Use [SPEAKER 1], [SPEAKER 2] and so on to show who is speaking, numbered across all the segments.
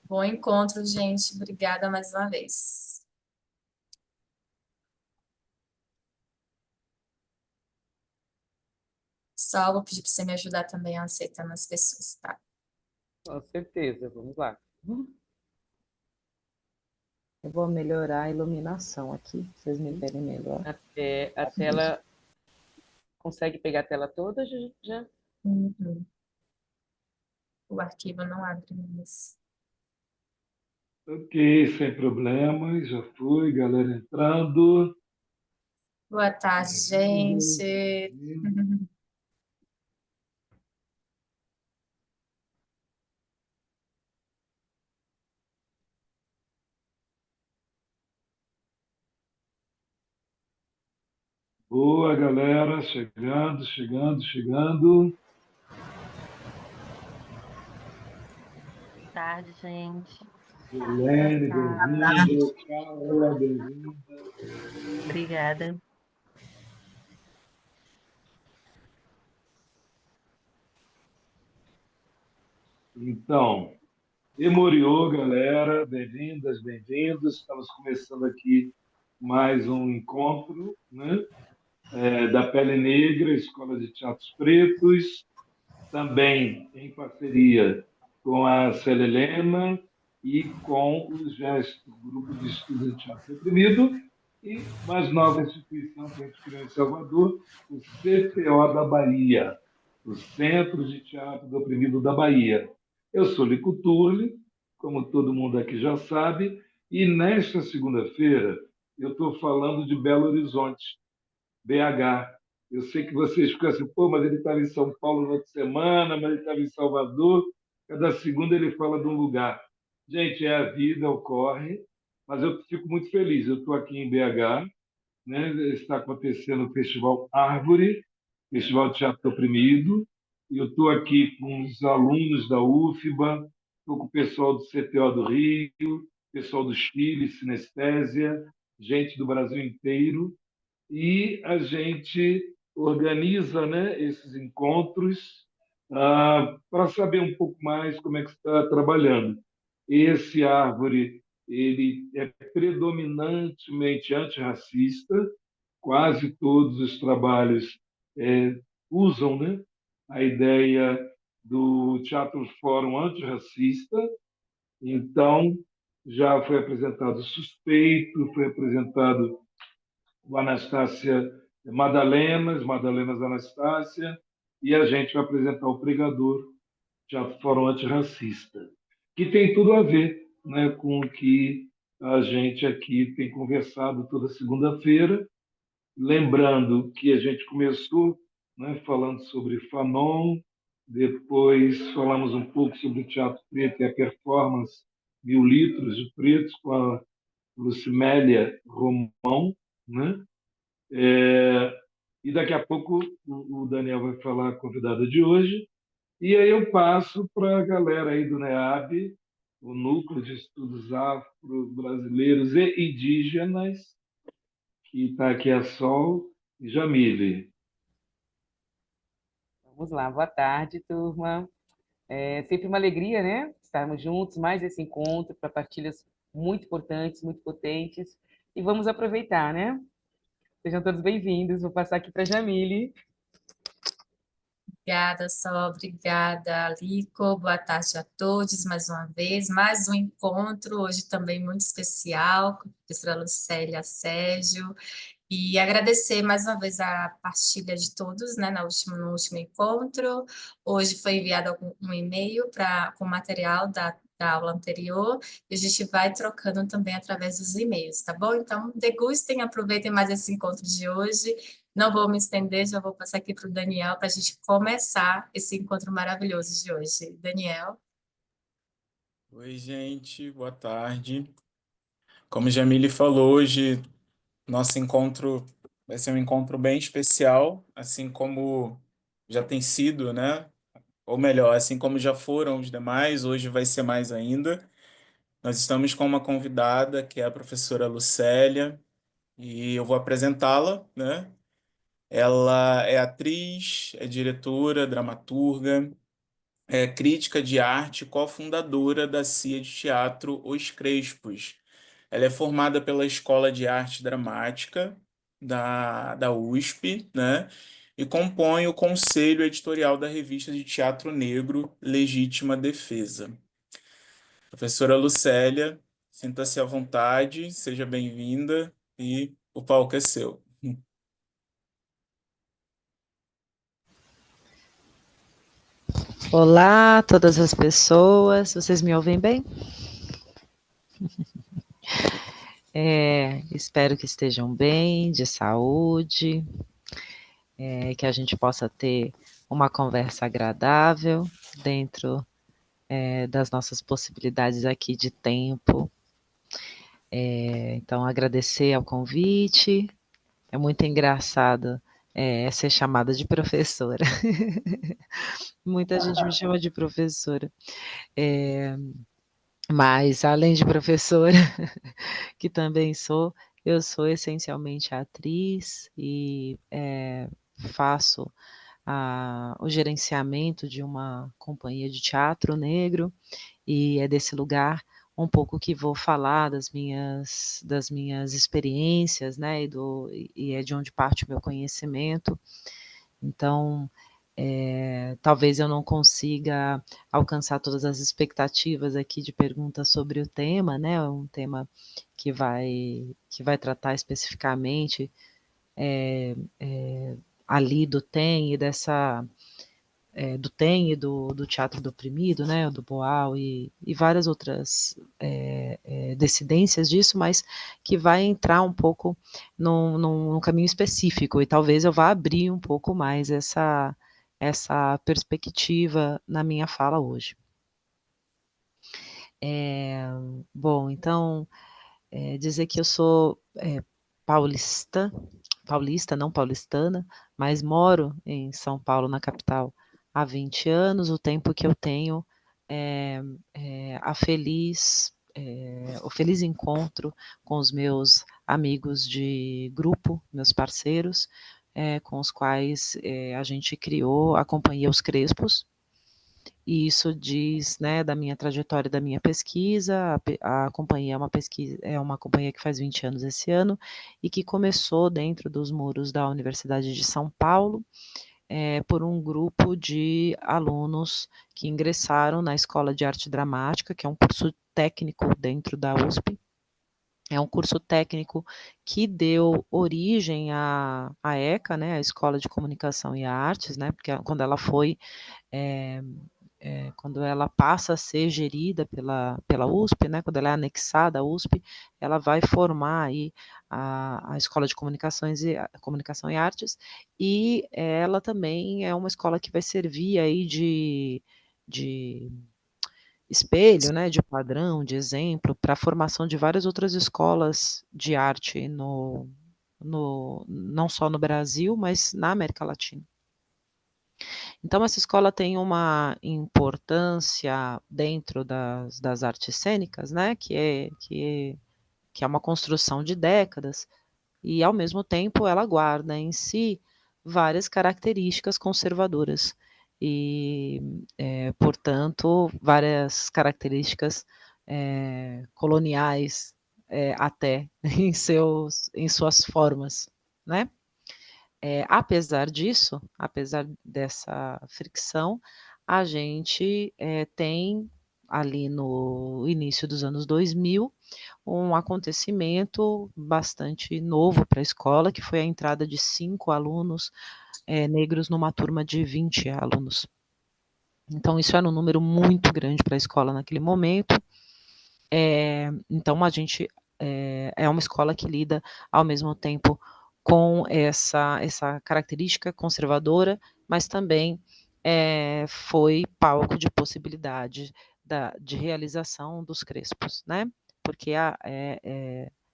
[SPEAKER 1] Bom encontro, gente. Obrigada mais uma vez. Só vou pedir para você me ajudar também a aceitar as pessoas, tá?
[SPEAKER 2] Com certeza, vamos lá. Eu vou melhorar a iluminação aqui, pra vocês me verem melhor. A tela, consegue pegar a tela toda, já?
[SPEAKER 1] Uhum. O arquivo não abre mais.
[SPEAKER 3] Ok, sem problemas, já foi, galera entrando.
[SPEAKER 1] Boa tarde, gente.
[SPEAKER 3] Boa, galera, chegando.
[SPEAKER 4] Boa tarde, gente.
[SPEAKER 3] Helene, bem-vinda. Carla, bem-vinda.
[SPEAKER 4] Obrigada.
[SPEAKER 3] Então, Emoriô, galera, bem-vindas, bem-vindos. Estamos começando aqui mais um encontro, né? Da Pele Negra, Escola de Teatros Pretos, também em parceria com a Célia Helena e com o Gesto, Grupo de Estudos de Teatro Reprimido, e mais nova instituição que a gente criou em Salvador, o CTO da Bahia, o Centro de Teatro do Oprimido da Bahia. Eu sou Lico Turli, como todo mundo aqui já sabe, e nesta segunda-feira eu estou falando de Belo Horizonte, BH. Eu sei que vocês ficam assim, pô, mas ele estava em São Paulo na outra semana, mas ele estava em Salvador. Cada segunda ele fala de um lugar. Gente, é a vida, ocorre, mas eu fico muito feliz. Eu estou aqui em BH, né? Está acontecendo o Festival Árvore, Festival de Teatro Oprimido, e eu estou aqui com os alunos da UFBA, estou com o pessoal do CTO do Rio, pessoal do Chile, Sinestésia, gente do Brasil inteiro, e a gente organiza, né, esses encontros para saber um pouco mais como é que está trabalhando. Esse Árvore ele é predominantemente antirracista, quase todos os trabalhos usam, né, a ideia do Teatro Fórum Antirracista. Então, já foi apresentado Suspeito, foi apresentado o Anastácia Madalenas, Madalenas Anastácia, e a gente vai apresentar o Pregador, Teatro Fórum Antirracista, que tem tudo a ver, né, com o que a gente aqui tem conversado toda segunda-feira, lembrando que a gente começou, né, falando sobre Fanon, depois falamos um pouco sobre o Teatro Preto e a performance Mil Litros de Pretos com a Lucimélia Romão, né? E daqui a pouco o Daniel vai falar a convidada de hoje. E aí eu passo para a galera aí do NEAB, o Núcleo de Estudos Afro-Brasileiros e Indígenas, que está aqui a Sol e Jamile.
[SPEAKER 2] Vamos lá, boa tarde, turma. É sempre uma alegria, né? Estarmos juntos, mais esse encontro para partilhas muito importantes, muito potentes. E vamos aproveitar, né? Sejam todos bem-vindos. Vou passar aqui para a Jamile.
[SPEAKER 1] Obrigada, Sol. Obrigada, Alico. Boa tarde a todos, mais uma vez. Mais um encontro, hoje também muito especial, com a professora Lucélia Sérgio. E agradecer mais uma vez a partilha de todos, né, no último encontro. Hoje foi enviado um e-mail com o material da aula anterior, e a gente vai trocando também através dos e-mails, tá bom? Então, degustem, aproveitem mais esse encontro de hoje. Não vou me estender, já vou passar aqui para o Daniel para a gente começar esse encontro maravilhoso de hoje. Daniel?
[SPEAKER 5] Oi, gente, boa tarde. Como a Jamile falou, hoje nosso encontro vai ser um encontro bem especial, assim como já tem sido, né? Ou melhor, assim como já foram os demais, hoje vai ser mais ainda. Nós estamos com uma convidada, que é a professora Lucélia, e eu vou apresentá-la, né? Ela é atriz, é diretora, dramaturga, crítica de arte, cofundadora da CIA de Teatro Os Crespos. Ela é formada pela Escola de Arte Dramática da USP, né? E compõe o conselho editorial da revista de teatro negro Legítima Defesa. Professora Lucélia, sinta-se à vontade, seja bem-vinda e o palco é seu.
[SPEAKER 6] Olá, todas as pessoas. Vocês me ouvem bem? Espero que estejam bem, de saúde, que a gente possa ter uma conversa agradável dentro das nossas possibilidades aqui de tempo. Então, agradecer ao convite. É muito engraçado ser chamada de professora. Muita gente me chama de professora. Mas, além de professora, que também sou, eu sou essencialmente atriz e faço o gerenciamento de uma companhia de teatro negro, e é desse lugar um pouco que vou falar das minhas experiências, né, e é de onde parte o meu conhecimento. Então, talvez eu não consiga alcançar todas as expectativas aqui de perguntas sobre o tema, né? Um tema que vai tratar especificamente ali do TEM e do TEM e do teatro do oprimido, né? Do Boal e várias outras dissidências disso, mas que vai entrar um pouco num caminho específico, e talvez eu vá abrir um pouco mais essa perspectiva na minha fala hoje. Bom, então, dizer que eu sou paulista, não paulistana, mas moro em São Paulo, na capital, há 20 anos, o tempo que eu tenho o feliz encontro com os meus amigos de grupo, meus parceiros, com os quais a gente criou a Companhia Os Crespos, e isso diz, né, da minha trajetória, da minha pesquisa. A companhia é uma companhia que faz 20 anos esse ano, e que começou dentro dos muros da Universidade de São Paulo, por um grupo de alunos que ingressaram na Escola de Arte Dramática, que é um curso técnico dentro da USP. É um curso técnico que deu origem à ECA, né, a Escola de Comunicação e Artes, né, porque quando ela foi quando ela passa a ser gerida pela USP, né, quando ela é anexada à USP, ela vai formar aí a Escola de Comunicação e Artes, e ela também é uma escola que vai servir aí de espelho, né, de padrão, de exemplo, para a formação de várias outras escolas de arte não só no Brasil, mas na América Latina. Então, essa escola tem uma importância dentro das artes cênicas, né, que é uma construção de décadas, e, ao mesmo tempo, ela guarda em si várias características conservadoras e, portanto, várias características coloniais, até em suas formas, né? Apesar disso, apesar dessa fricção, a gente tem ali no início dos anos 2000 um acontecimento bastante novo para a escola, que foi a entrada de 5 alunos negros numa turma de 20 alunos. Então, isso era um número muito grande para a escola naquele momento. Então, a gente é uma escola que lida, ao mesmo tempo, com essa característica conservadora, mas também foi palco de possibilidade de realização dos Crespos, né? Porque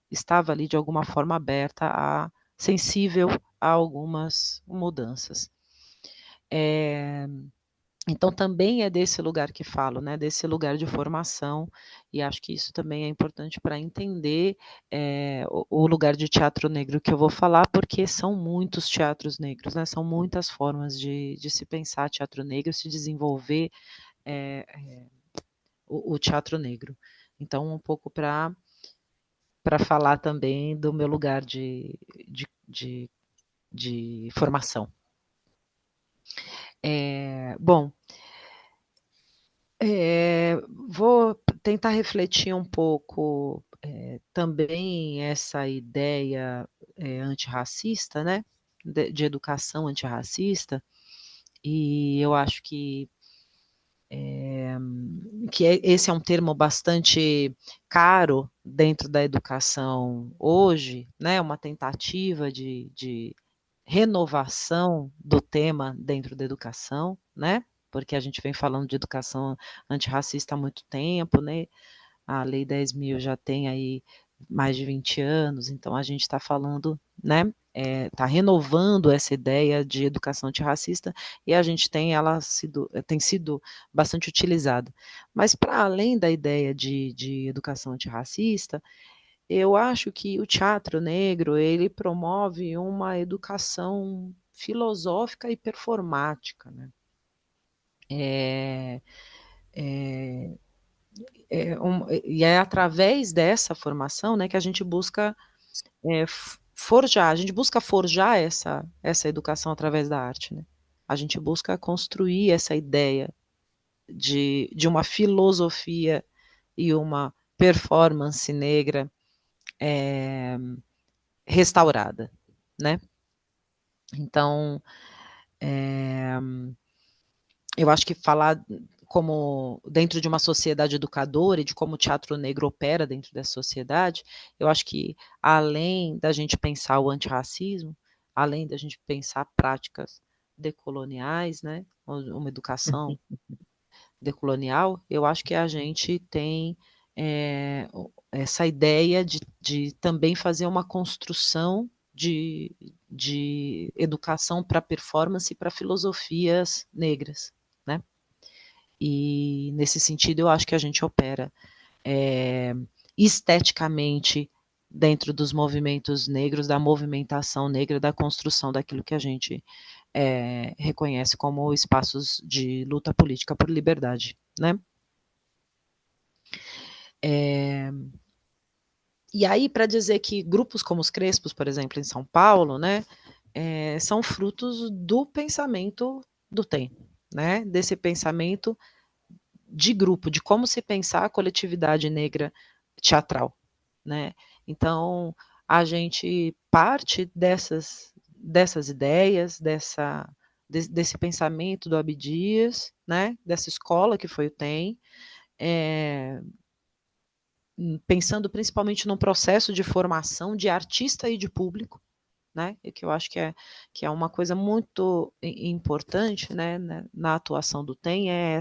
[SPEAKER 6] estava ali, de alguma forma, aberta, sensível a algumas mudanças. Então, também é desse lugar que falo, né, desse lugar de formação, e acho que isso também é importante para entender o lugar de teatro negro que eu vou falar, porque são muitos teatros negros, né, são muitas formas de se pensar teatro negro, se desenvolver o teatro negro. Então, um pouco para falar também do meu lugar de formação. Bom, vou tentar refletir um pouco também essa ideia antirracista, né, de educação antirracista, e eu acho que esse é um termo bastante caro dentro da educação hoje, né, uma tentativa de renovação do tema dentro da educação, né, porque a gente vem falando de educação antirracista há muito tempo, né, a Lei 10.000 já tem aí mais de 20 anos, então a gente está falando, né, está renovando essa ideia de educação antirracista e a gente tem tem sido bastante utilizada. Mas para além da ideia de educação antirracista, eu acho que o teatro negro, ele promove uma educação filosófica e performática, né. E é através dessa formação, né, que a gente busca forjar, a gente busca forjar essa educação através da arte, né. A gente busca construir essa ideia de uma filosofia e uma performance negra restaurada, né. Então, eu acho que falar como dentro de uma sociedade educadora e de como o teatro negro opera dentro dessa sociedade, eu acho que além da gente pensar o antirracismo, além da gente pensar práticas decoloniais, né, uma educação decolonial, eu acho que a gente tem essa ideia de também fazer uma construção de educação para performance e para filosofias negras, né? E nesse sentido eu acho que a gente opera esteticamente dentro dos movimentos negros, da movimentação negra, da construção daquilo que a gente reconhece como espaços de luta política por liberdade, né? E aí, para dizer que grupos como os Crespos, por exemplo, em São Paulo, né, são frutos do pensamento do TEM, né, desse pensamento de grupo, de como se pensar a coletividade negra teatral, né. Então, a gente parte dessas ideias, desse pensamento do Abdias, né, dessa escola que foi o TEM, pensando principalmente num processo de formação de artista e de público, né, e que eu acho que é uma coisa muito importante, né, na atuação do TEM, é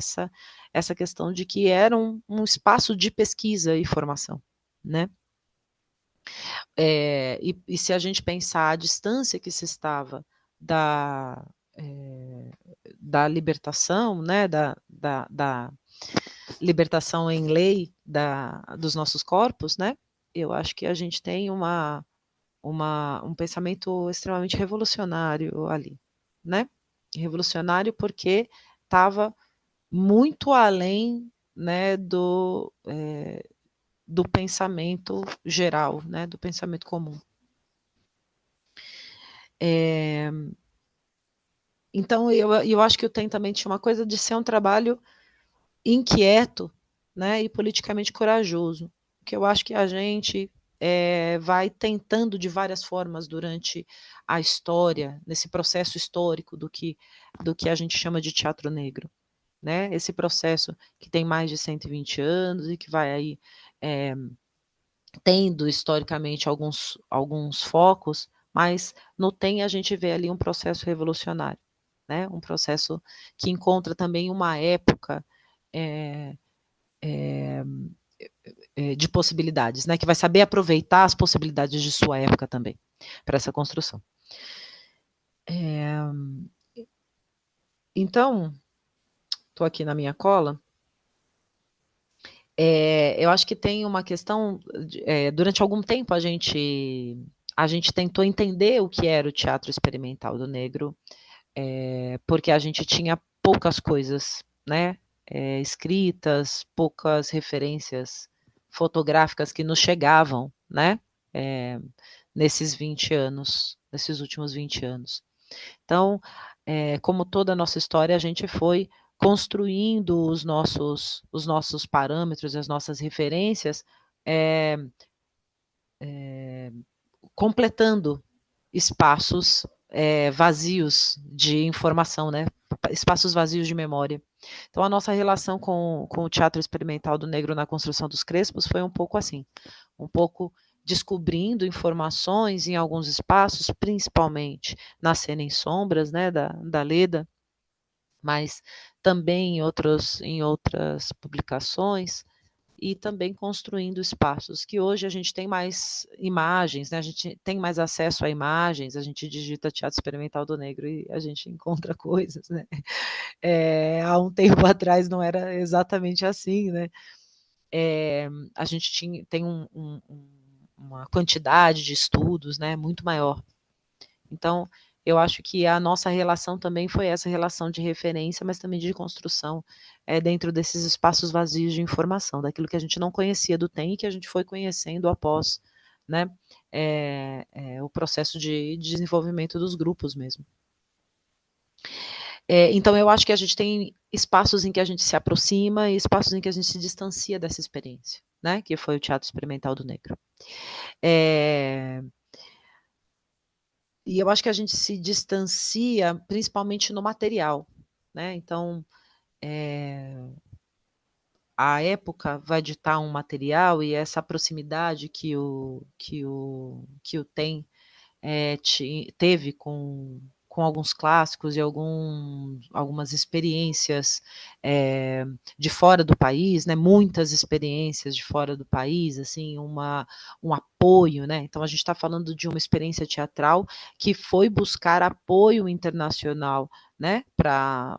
[SPEAKER 6] essa questão de que era um espaço de pesquisa e formação, né. E se a gente pensar a distância que se estava da da libertação, né, da libertação em lei dos nossos corpos, né, eu acho que a gente tem um pensamento extremamente revolucionário ali, né. Revolucionário porque estava muito além, né, do pensamento geral, né, do pensamento comum. Então eu acho que o TEM também tinha uma coisa de ser um trabalho inquieto, né, e politicamente corajoso, que eu acho que a gente vai tentando de várias formas durante a história, nesse processo histórico do que a gente chama de teatro negro, né, esse processo que tem mais de 120 anos e que vai aí tendo historicamente alguns focos, mas no TEM a gente vê ali um processo revolucionário, né, um processo que encontra também uma época de possibilidades, né, que vai saber aproveitar as possibilidades de sua época também, para essa construção. Então, estou aqui na minha cola, eu acho que tem uma questão, durante algum tempo a gente tentou entender o que era o teatro experimental do negro, porque a gente tinha poucas coisas, né, escritas, poucas referências fotográficas que nos chegavam, né, nesses 20 anos, nesses últimos 20 anos. Então, como toda a nossa história, a gente foi construindo os nossos parâmetros, as nossas referências, completando espaços vazios de informação, né? Espaços vazios de memória. Então, a nossa relação com o Teatro Experimental do Negro na construção dos Crespos foi um pouco assim, um pouco descobrindo informações em alguns espaços, principalmente na cena em sombras, né, da Leda, mas também em outras publicações, e também construindo espaços que hoje a gente tem mais imagens, né? A gente tem mais acesso a imagens, a gente digita Teatro Experimental do Negro e a gente encontra coisas, né? Há um tempo atrás não era exatamente assim, né? A gente tem uma quantidade de estudos, né, muito maior. Então, eu acho que a nossa relação também foi essa relação de referência, mas também de construção, dentro desses espaços vazios de informação, daquilo que a gente não conhecia do TEM e que a gente foi conhecendo após, né, o processo de desenvolvimento dos grupos mesmo. Então, eu acho que a gente tem espaços em que a gente se aproxima e espaços em que a gente se distancia dessa experiência, né, que foi o Teatro Experimental do Negro. E eu acho que a gente se distancia principalmente no material, né? Então, a época vai ditar um material e essa proximidade que o TEM teve com alguns clássicos e algumas experiências de fora do país, né? Muitas experiências de fora do país, assim, um apoio, né? Então a gente está falando de uma experiência teatral que foi buscar apoio internacional, né? Para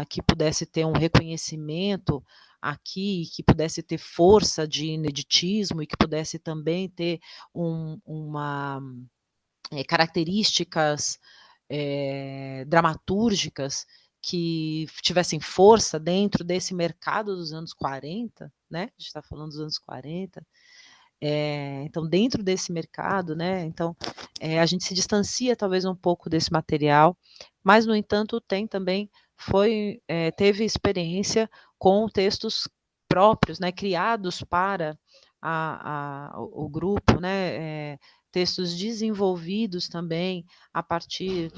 [SPEAKER 6] que pudesse ter um reconhecimento aqui, que pudesse ter força de ineditismo e que pudesse também ter uma características dramatúrgicas que tivessem força dentro desse mercado dos anos 40, né? A gente está falando dos anos 40. Então, dentro desse mercado, né? Então, a gente se distancia talvez um pouco desse material, mas, no entanto, também teve experiência com textos próprios, né? Criados para o grupo, né? Textos desenvolvidos também a partir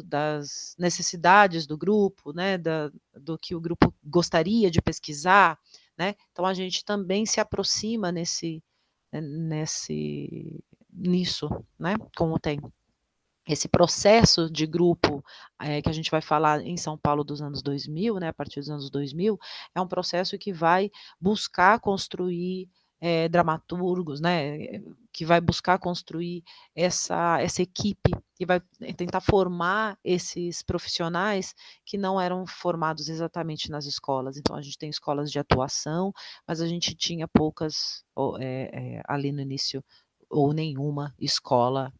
[SPEAKER 6] das necessidades do grupo, né? Do que o grupo gostaria de pesquisar, né? Então a gente também se aproxima nisso, né? Como tem esse processo de grupo que a gente vai falar em São Paulo dos anos 2000, né? A partir dos anos 2000, é um processo que vai buscar construir dramaturgos, né? Que vai buscar construir essa equipe, que vai tentar formar esses profissionais que não eram formados exatamente nas escolas. Então, a gente tem escolas de atuação, mas a gente tinha poucas, ali no início, ou nenhuma escola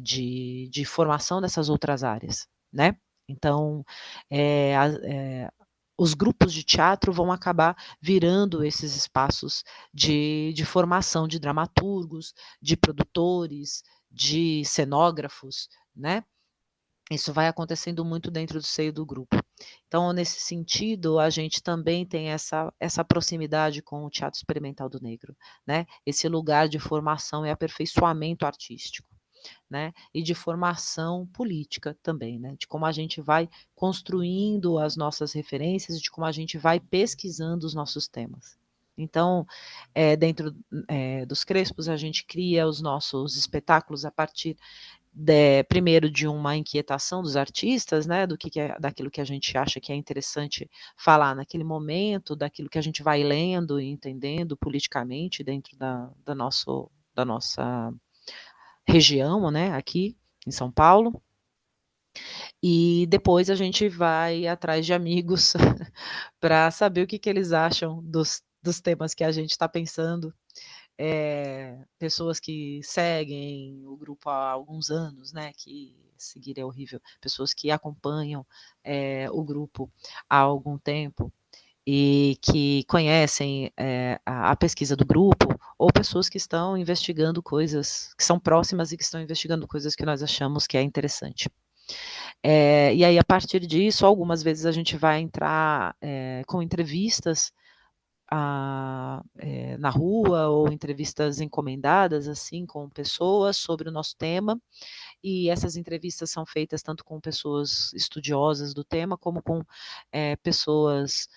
[SPEAKER 6] de formação dessas outras áreas, né? Então, os grupos de teatro vão acabar virando esses espaços de formação de dramaturgos, de produtores, de cenógrafos, né? Isso vai acontecendo muito dentro do seio do grupo. Então, nesse sentido, a gente também tem essa proximidade com o Teatro Experimental do Negro, né? Esse lugar de formação e aperfeiçoamento artístico, né? E de formação política também, né? De como a gente vai construindo as nossas referências, de como a gente vai pesquisando os nossos temas. Então, dentro dos Crespos, a gente cria os nossos espetáculos a partir primeiro de uma inquietação dos artistas, né, daquilo que a gente acha que é interessante falar naquele momento, daquilo que a gente vai lendo e entendendo politicamente dentro da nossa região, né, aqui em São Paulo. E depois a gente vai atrás de amigos para saber o que eles acham dos temas que a gente está pensando. Pessoas que seguem o grupo há alguns anos, né, que seguir é horrível, pessoas que acompanham o grupo há algum tempo e que conhecem a pesquisa do grupo, ou pessoas que estão investigando coisas que são próximas e que estão investigando coisas que nós achamos que é interessante. E aí, a partir disso, algumas vezes a gente vai entrar com entrevistas na rua, ou entrevistas encomendadas, assim, com pessoas sobre o nosso tema, e essas entrevistas são feitas tanto com pessoas estudiosas do tema, como com pessoas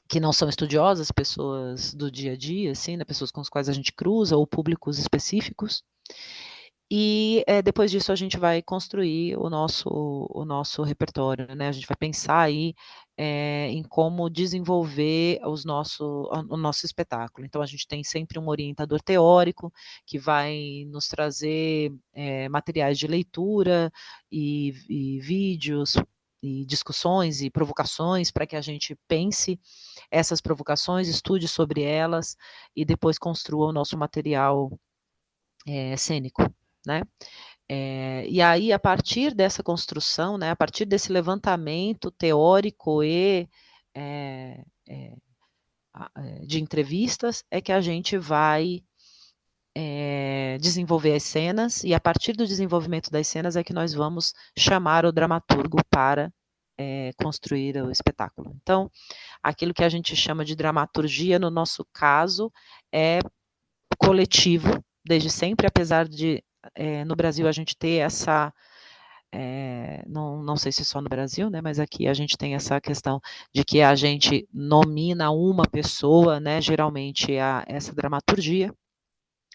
[SPEAKER 6] que não são estudiosas, pessoas do dia a dia, assim, né, pessoas com as quais a gente cruza, ou públicos específicos. E depois disso a gente vai construir o nosso repertório, né? A gente vai pensar aí em como desenvolver o nosso espetáculo. Então a gente tem sempre um orientador teórico que vai nos trazer materiais de leitura e vídeos e discussões e provocações para que a gente pense essas provocações, estude sobre elas e depois construa o nosso material cênico, né? E aí, a partir dessa construção, né, a partir desse levantamento teórico e de entrevistas, é que a gente vai desenvolver as cenas, e a partir do desenvolvimento das cenas é que nós vamos chamar o dramaturgo para construir o espetáculo. Então, aquilo que a gente chama de dramaturgia, no nosso caso, é coletivo, desde sempre, apesar de no Brasil a gente ter essa, não sei se só no Brasil, né, mas aqui a gente tem essa questão de que a gente nomina uma pessoa, né, geralmente essa dramaturgia,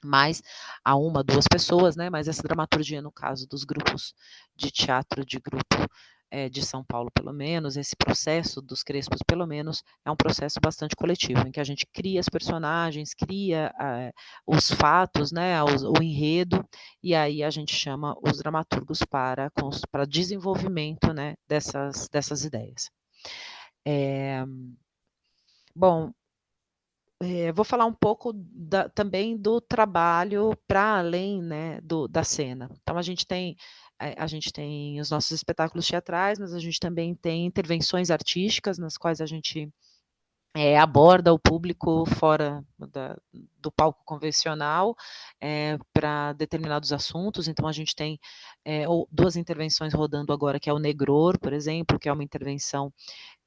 [SPEAKER 6] mas a uma, duas pessoas, né, mas essa dramaturgia, no caso dos grupos de teatro de grupo de São Paulo, pelo menos, esse processo dos Crespos, pelo menos, é um processo bastante coletivo, em que a gente cria as personagens, cria os fatos, né, o enredo, e aí a gente chama os dramaturgos para desenvolvimento, né, dessas ideias. Bom, vou falar um pouco também do trabalho para além, né, da cena. Então, a gente tem os nossos espetáculos teatrais, mas a gente também tem intervenções artísticas, nas quais a gente aborda o público fora do palco convencional para determinados assuntos. Então, a gente tem duas intervenções rodando agora, que é o Negror, por exemplo, que é uma intervenção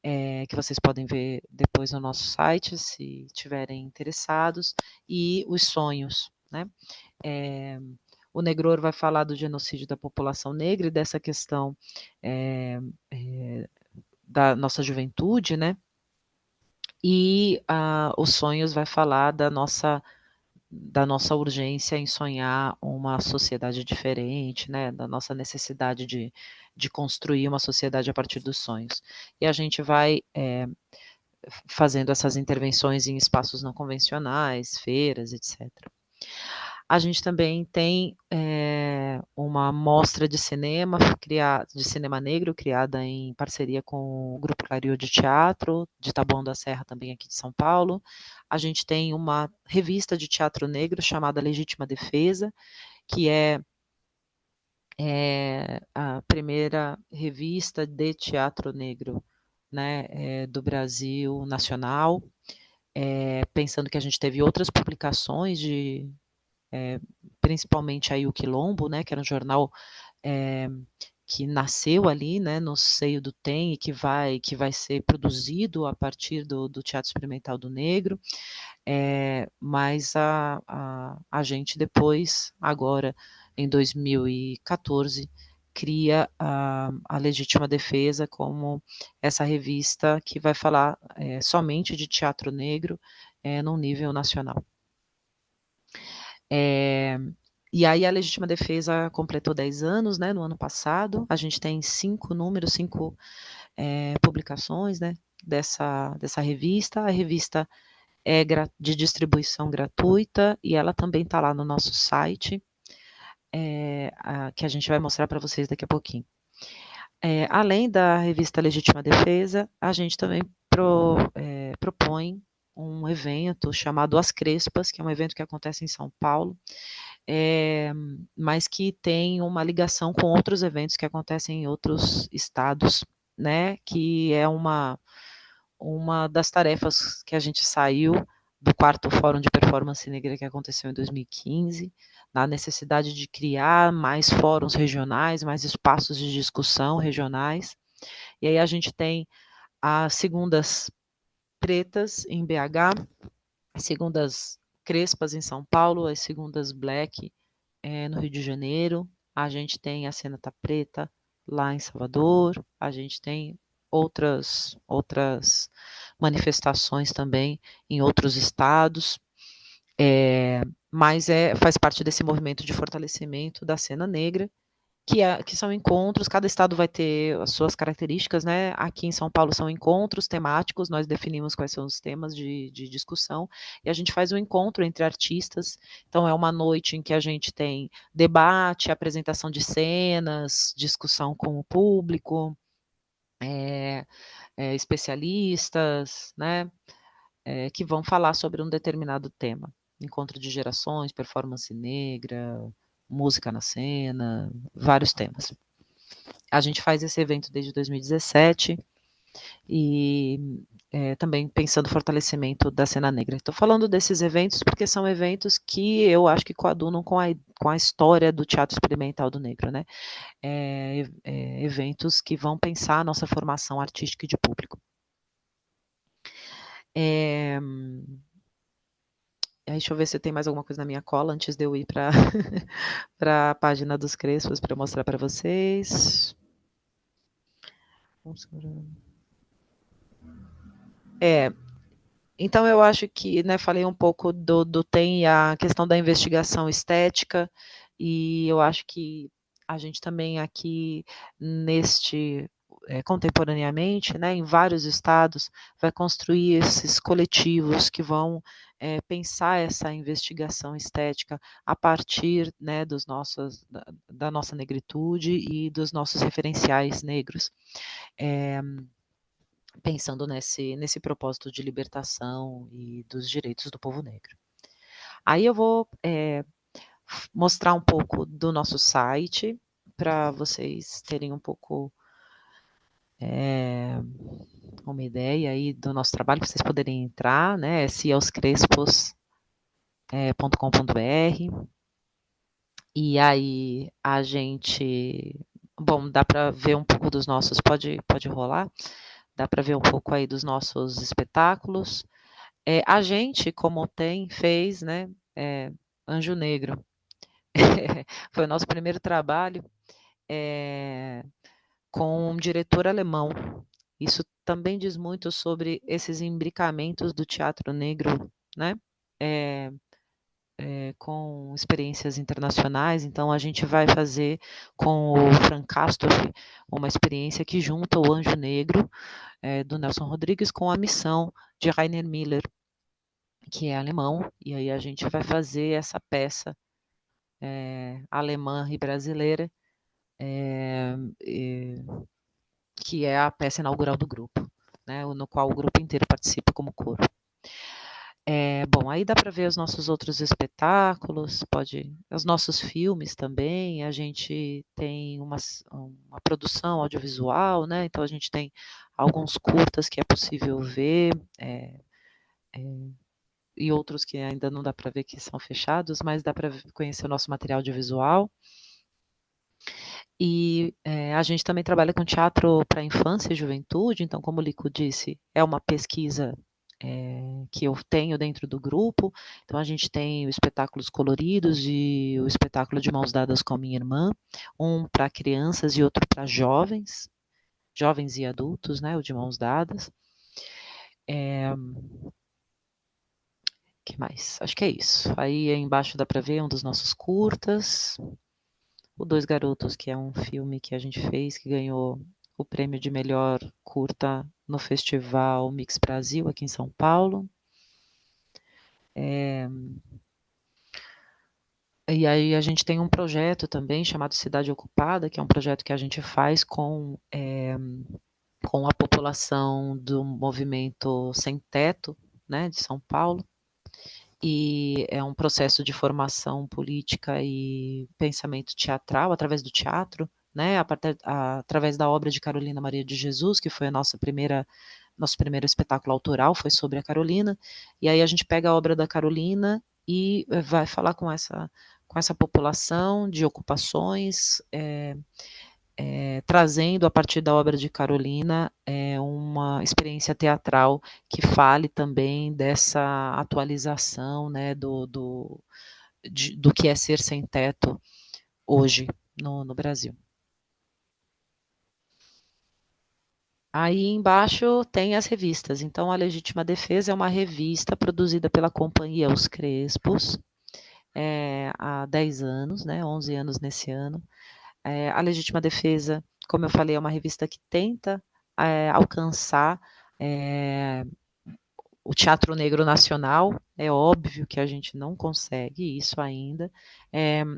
[SPEAKER 6] que vocês podem ver depois no nosso site, se tiverem interessados, e os sonhos, né? O Negror vai falar do genocídio da população negra e dessa questão da nossa juventude, né? E os sonhos vai falar da nossa urgência em sonhar uma sociedade diferente, né, da nossa necessidade de construir uma sociedade a partir dos sonhos. E a gente vai fazendo essas intervenções em espaços não convencionais, feiras, etc. A gente também tem uma mostra de cinema negro, criada em parceria com o Grupo Clario de Teatro, de Taboão da Serra, também aqui de São Paulo. A gente tem uma revista de teatro negro chamada Legítima Defesa, que é a primeira revista de teatro negro, né, do Brasil nacional, pensando que a gente teve outras publicações principalmente aí o Quilombo, né, que era um jornal que nasceu ali, né, no seio do TEM, e que vai ser produzido a partir do Teatro Experimental do Negro, mas a gente depois, agora em 2014, cria a Legítima Defesa como essa revista que vai falar somente de teatro negro num nível nacional. E aí a Legítima Defesa completou 10 anos, né, no ano passado. A gente tem 5 publicações, né, dessa revista. A revista é de distribuição gratuita e ela também está lá no nosso site, que a gente vai mostrar para vocês daqui a pouquinho. Além da revista Legítima Defesa, a gente também propõe um evento chamado As Crespas, que é um evento que acontece em São Paulo, mas que tem uma ligação com outros eventos que acontecem em outros estados, né, que é uma das tarefas que a gente saiu do 4º Fórum de Performance Negra que aconteceu em 2015, na necessidade de criar mais fóruns regionais, mais espaços de discussão regionais. E aí a gente tem as segundas pretas em BH, as segundas crespas em São Paulo, as segundas black no Rio de Janeiro, a gente tem a Cena Tá Preta lá em Salvador, a gente tem outras manifestações também em outros estados, mas faz parte desse movimento de fortalecimento da cena negra, que são encontros, cada estado vai ter as suas características, né? Aqui em São Paulo são encontros temáticos, nós definimos quais são os temas de discussão, e a gente faz um encontro entre artistas, então é uma noite em que a gente tem debate, apresentação de cenas, discussão com o público, especialistas, né? Que vão falar sobre um determinado tema. Encontro de gerações, performance negra, música na cena, vários temas. A gente faz esse evento desde 2017 e também pensando no fortalecimento da cena negra. Estou falando desses eventos porque são eventos que eu acho que coadunam com a história do teatro experimental do negro, né? Eventos que vão pensar a nossa formação artística e de público. Deixa eu ver se tem mais alguma coisa na minha cola antes de eu ir para a página dos Crespos para mostrar para vocês. Então eu acho que, né, falei um pouco tem a questão da investigação estética, e eu acho que a gente também aqui contemporaneamente, né, em vários estados, vai construir esses coletivos que vão pensar essa investigação estética a partir, né, da nossa negritude e dos nossos referenciais negros, pensando nesse propósito de libertação e dos direitos do povo negro. Aí eu vou mostrar um pouco do nosso site, para vocês terem um pouco uma ideia aí do nosso trabalho, para vocês poderem entrar, né, cioscrespos.com.br, e aí a gente, bom, dá para ver um pouco dos nossos, pode rolar, dá para ver um pouco aí dos nossos espetáculos. A gente, como fez, né, Anjo Negro, foi o nosso primeiro trabalho com um diretor alemão. Isso também diz muito sobre esses imbricamentos do teatro negro, né? Com experiências internacionais. Então, a gente vai fazer com o Frank Castorf uma experiência que junta o Anjo Negro, do Nelson Rodrigues, com a Missão, de Rainer Miller, que é alemão, e aí a gente vai fazer essa peça alemã e brasileira, que é a peça inaugural do grupo, né, no qual o grupo inteiro participa como coro. Bom, aí dá para ver os nossos outros espetáculos, os nossos filmes também, a gente tem uma produção audiovisual, né, então a gente tem alguns curtas que é possível ver, e outros que ainda não dá para ver que são fechados, mas dá para conhecer o nosso material audiovisual. E a gente também trabalha com teatro para infância e juventude, então, como o Lico disse, é uma pesquisa que eu tenho dentro do grupo. Então, a gente tem os espetáculos coloridos e o espetáculo de Mãos Dadas com a Minha Irmã, um para crianças e outro para jovens e adultos, né, o de Mãos Dadas. Que mais? Acho que é isso. Aí embaixo dá para ver um dos nossos curtas, o Dois Garotos, que é um filme que a gente fez, que ganhou o prêmio de melhor curta no Festival Mix Brasil, aqui em São Paulo. E aí a gente tem um projeto também chamado Cidade Ocupada, que é um projeto que a gente faz com a população do movimento Sem Teto, né, de São Paulo, e é um processo de formação política e pensamento teatral através do teatro, né, através da obra de Carolina Maria de Jesus, que foi nosso primeiro espetáculo autoral, foi sobre a Carolina, e aí a gente pega a obra da Carolina e vai falar com essa população de ocupações, trazendo a partir da obra de Carolina uma experiência teatral que fale também dessa atualização, né, do que é ser sem teto hoje no Brasil. Aí embaixo tem as revistas. Então, a Legítima Defesa é uma revista produzida pela Companhia Os Crespos, há 10 anos, né, 11 anos nesse ano. A Legítima Defesa, como eu falei, é uma revista que tenta alcançar o teatro negro nacional. É óbvio que a gente não consegue isso ainda.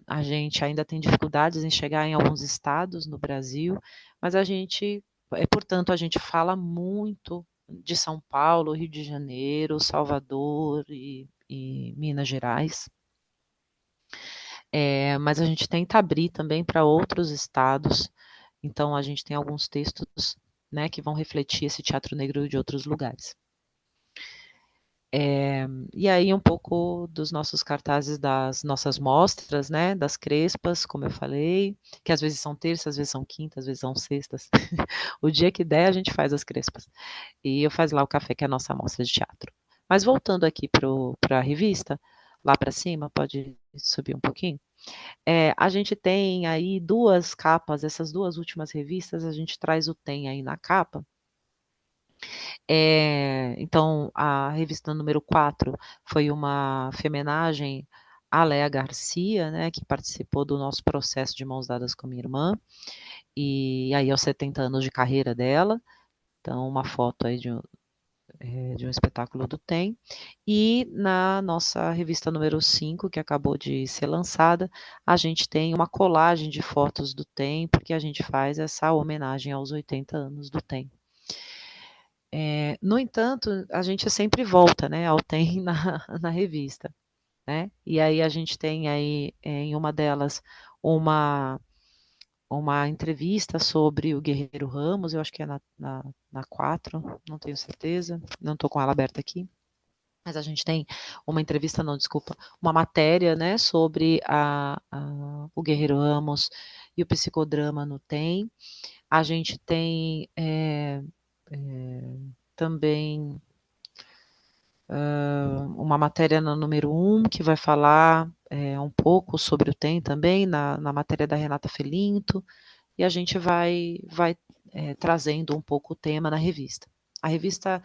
[SPEAKER 6] A gente ainda tem dificuldades em chegar em alguns estados no Brasil, mas portanto, a gente fala muito de São Paulo, Rio de Janeiro, Salvador e Minas Gerais. Mas a gente tenta abrir também para outros estados. Então, a gente tem alguns textos, né, que vão refletir esse teatro negro de outros lugares. E aí um pouco dos nossos cartazes das nossas mostras, né, das Crespas, como eu falei, que às vezes são terças, às vezes são quintas, às vezes são sextas. O dia que der, a gente faz as Crespas. E eu faço lá o café, que é a nossa mostra de teatro. Mas voltando aqui para a revista, lá para cima, pode subir um pouquinho. A gente tem aí 2 capas, essas 2 últimas revistas, a gente traz o Tem aí na capa. Então, a revista número 4 foi uma homenagem à Léa Garcia, né, que participou do nosso processo de Mãos Dadas com minha irmã, e aí aos 70 anos de carreira dela. Então, uma foto aí de um espetáculo do Tem. E na nossa revista número 5, que acabou de ser lançada, a gente tem uma colagem de fotos do Tem, porque a gente faz essa homenagem aos 80 anos do Tem. No entanto, a gente sempre volta, né, ao Tem na revista, né? E aí a gente tem aí, em uma delas, uma entrevista sobre o Guerreiro Ramos, eu acho que é na 4, não tenho certeza, não estou com ela aberta aqui, mas a gente tem uma entrevista, não, desculpa, uma matéria, né, sobre o Guerreiro Ramos e o psicodrama no Tem. A gente tem também uma matéria no número 1, que vai falar um pouco sobre o Tem também, na matéria da Renata Felinto, e a gente vai trazendo um pouco o tema na revista. A revista,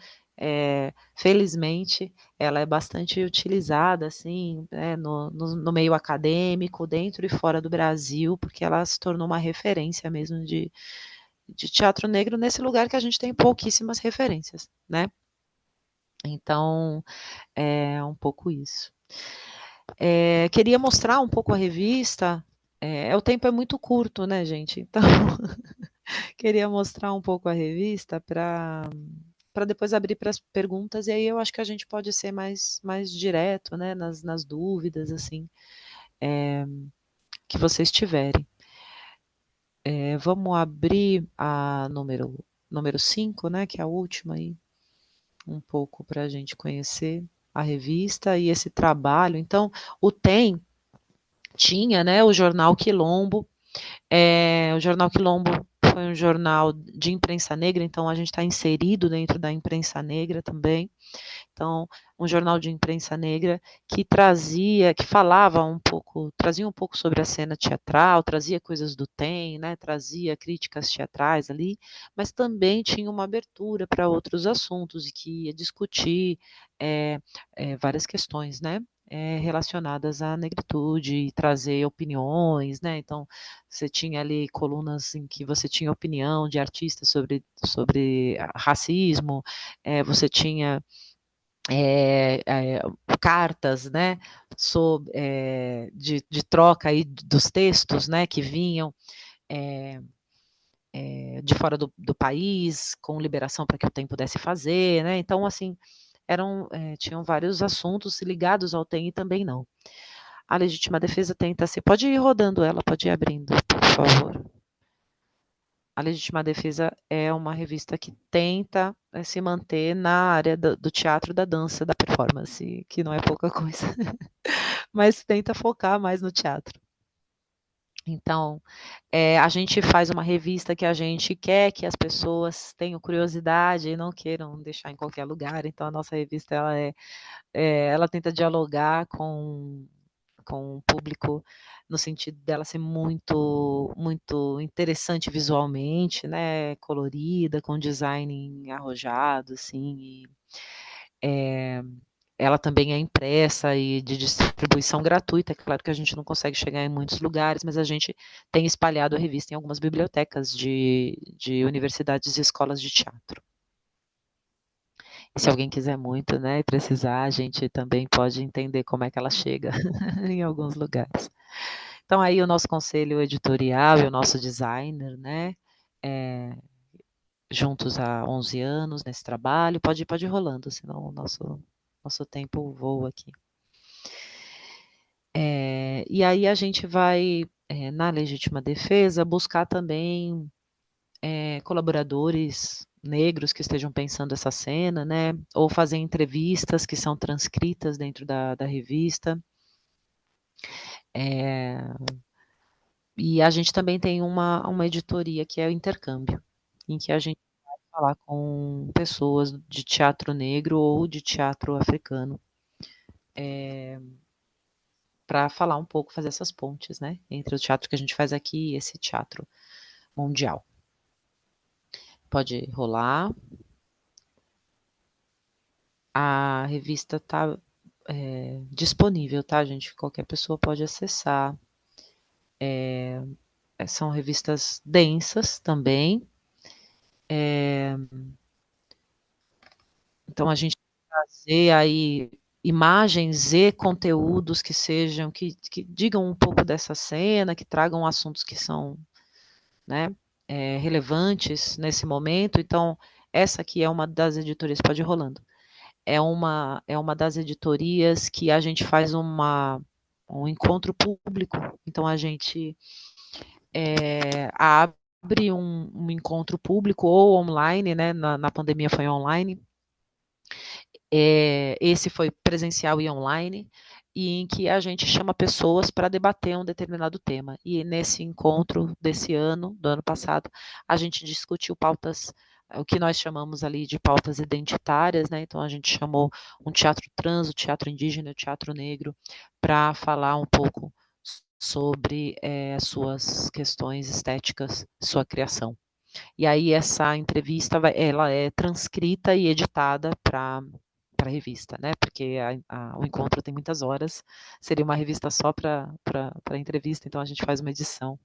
[SPEAKER 6] felizmente, ela é bastante utilizada, assim, no meio acadêmico, dentro e fora do Brasil, porque ela se tornou uma referência mesmo de teatro negro nesse lugar que a gente tem pouquíssimas referências, né? Então, é um pouco isso. Queria mostrar um pouco a revista. O tempo é muito curto, né, gente? Então, queria mostrar um pouco a revista para depois abrir para as perguntas, e aí eu acho que a gente pode ser mais direto, né, nas dúvidas, assim, que vocês tiverem. Vamos abrir a número 5, né, que é a última aí, um pouco para a gente conhecer a revista e esse trabalho. Então, o Tem tinha, né, o jornal Quilombo. O jornal Quilombo foi um jornal de imprensa negra, então a gente está inserido dentro da imprensa negra também. Então, um jornal de imprensa negra que falava um pouco, trazia um pouco sobre a cena teatral, trazia coisas do Tem, né, trazia críticas teatrais ali, mas também tinha uma abertura para outros assuntos e que ia discutir várias questões, né, relacionadas à negritude e trazer opiniões, né, então você tinha ali colunas em que você tinha opinião de artistas sobre racismo, você tinha cartas, né, de troca aí dos textos, né, que vinham de fora do país, com liberação para que o Tem pudesse fazer, né, então, assim, tinham vários assuntos ligados ao TEM e também não. A Legítima Defesa tenta se... Pode ir rodando ela, pode ir abrindo, por favor. A Legítima Defesa é uma revista que tenta se manter na área do teatro, da dança, da performance, que não é pouca coisa, mas tenta focar mais no teatro. Então, a gente faz uma revista que a gente quer que as pessoas tenham curiosidade e não queiram deixar em qualquer lugar. Então, a nossa revista ela tenta dialogar com o público no sentido dela ser muito muito interessante visualmente, né, colorida, com design arrojado, assim, ela também é impressa e de distribuição gratuita. É claro que a gente não consegue chegar em muitos lugares, mas a gente tem espalhado a revista em algumas bibliotecas de universidades e escolas de teatro. E se alguém quiser muito, né, e precisar, a gente também pode entender como é que ela chega em alguns lugares. Então, aí o nosso conselho editorial e o nosso designer, né, juntos há 11 anos nesse trabalho, pode ir rolando, senão o nosso tempo voa aqui. E aí a gente vai, na Legítima Defesa, buscar também colaboradores negros que estejam pensando essa cena, né, ou fazer entrevistas que são transcritas dentro da revista. E a gente também tem uma editoria que é o Intercâmbio, em que a gente vai falar com pessoas de teatro negro ou de teatro africano, para falar um pouco, fazer essas pontes, né, entre o teatro que a gente faz aqui e esse teatro mundial. Pode rolar. A revista está disponível, tá, gente? Qualquer pessoa pode acessar. São revistas densas também. Então, a gente vai trazer aí imagens e conteúdos que sejam, que digam um pouco dessa cena, que tragam assuntos que são, né, relevantes nesse momento. Então, essa aqui é uma das editorias, pode ir rolando. É uma das editorias que a gente faz um encontro público. Então, a gente abre um encontro público ou online, né? Na pandemia foi online. Esse foi presencial e online, e em que a gente chama pessoas para debater um determinado tema. E nesse encontro desse ano, do ano passado, a gente discutiu pautas, o que nós chamamos ali de pautas identitárias, né? Então a gente chamou um teatro trans, o teatro indígena, o teatro negro, para falar um pouco sobre suas questões estéticas, sua criação. E aí essa entrevista ela é transcrita e editada para a revista, né? Porque o encontro tem muitas horas, seria uma revista só para entrevista, então a gente faz uma edição,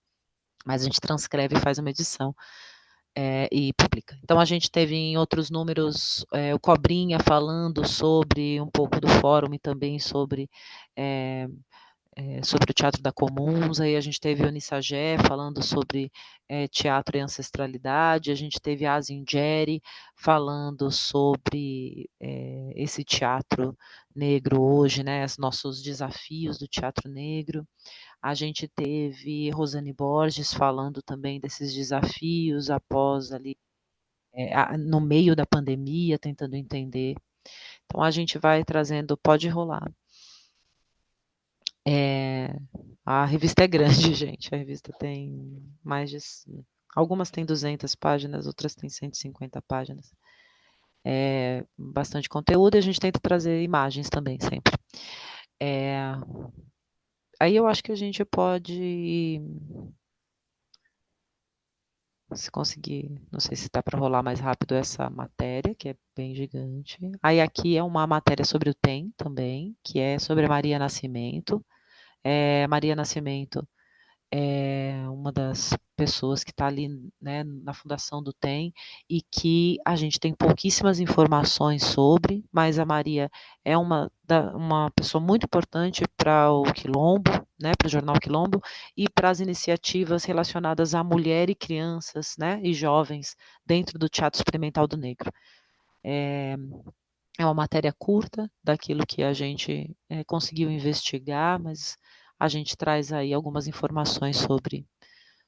[SPEAKER 6] mas a gente transcreve e faz uma edição e publica. Então a gente teve em outros números o Cobrinha falando sobre um pouco do fórum e também sobre o Teatro da Comuns, aí a gente teve o Onissagé falando sobre teatro e ancestralidade, a gente teve a Azingeri falando sobre esse teatro negro hoje, né, os nossos desafios do teatro negro. A gente teve Rosane Borges falando também desses desafios após ali, no meio da pandemia, tentando entender. Então a gente vai trazendo, pode rolar. A revista é grande, gente. A revista tem mais de... Algumas têm 200 páginas, outras têm 150 páginas. É bastante conteúdo e a gente tenta trazer imagens também, sempre. Aí eu acho que a gente pode... Se conseguir, não sei se dá para rolar mais rápido essa matéria, que é bem gigante. Aí aqui é uma matéria sobre o TEM também, que é sobre a Maria Nascimento. Maria Nascimento é uma das pessoas que está ali, né, na fundação do TEM e que a gente tem pouquíssimas informações sobre, mas a Maria é uma pessoa muito importante para o Quilombo, né, para o Jornal Quilombo e para as iniciativas relacionadas à mulher e crianças, né, e jovens dentro do Teatro Experimental do Negro. É uma matéria curta daquilo que a gente conseguiu investigar, mas a gente traz aí algumas informações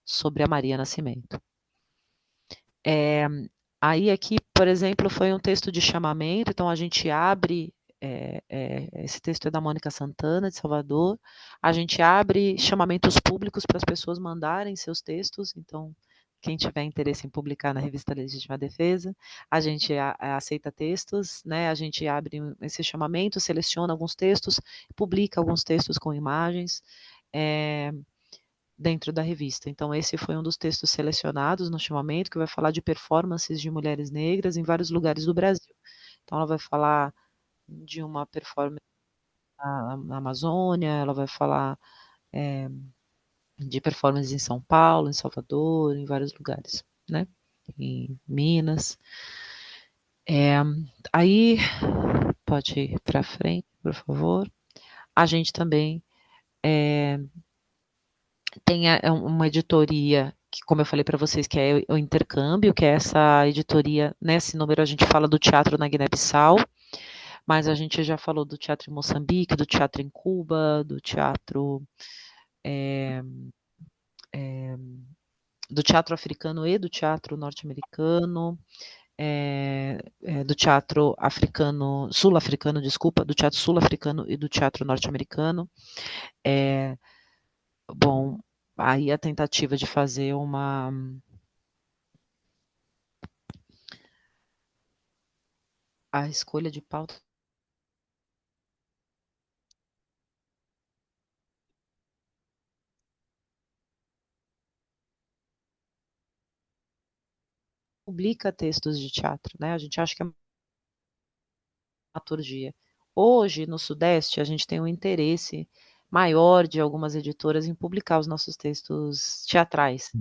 [SPEAKER 6] sobre a Maria Nascimento. Aí aqui, por exemplo, foi um texto de chamamento, então a gente abre, esse texto é da Mônica Santana, de Salvador, a gente abre chamamentos públicos para as pessoas mandarem seus textos, então quem tiver interesse em publicar na revista Legítima Defesa, a gente aceita textos, né? A gente abre esse chamamento, seleciona alguns textos, publica alguns textos com imagens, dentro da revista. Então, esse foi um dos textos selecionados no chamamento, que vai falar de performances de mulheres negras em vários lugares do Brasil. Então, ela vai falar de uma performance na Amazônia, ela vai falar de performances em São Paulo, em Salvador, em vários lugares, né? Em Minas. Aí, pode ir para frente, por favor. A gente também tem uma editoria que, como eu falei para vocês, que é o Intercâmbio, que é essa editoria, nesse número a gente fala do teatro na Guiné-Bissau, mas a gente já falou do teatro em Moçambique, do teatro em Cuba, do teatro africano e do teatro norte-americano, do teatro africano, sul-africano, desculpa, do teatro sul-africano e do teatro norte-americano. Bom, aí a tentativa de fazer a escolha de pauta publica textos de teatro, né? A gente acha que é dramaturgia. Hoje, no Sudeste, a gente tem um interesse maior de algumas editoras em publicar os nossos textos teatrais,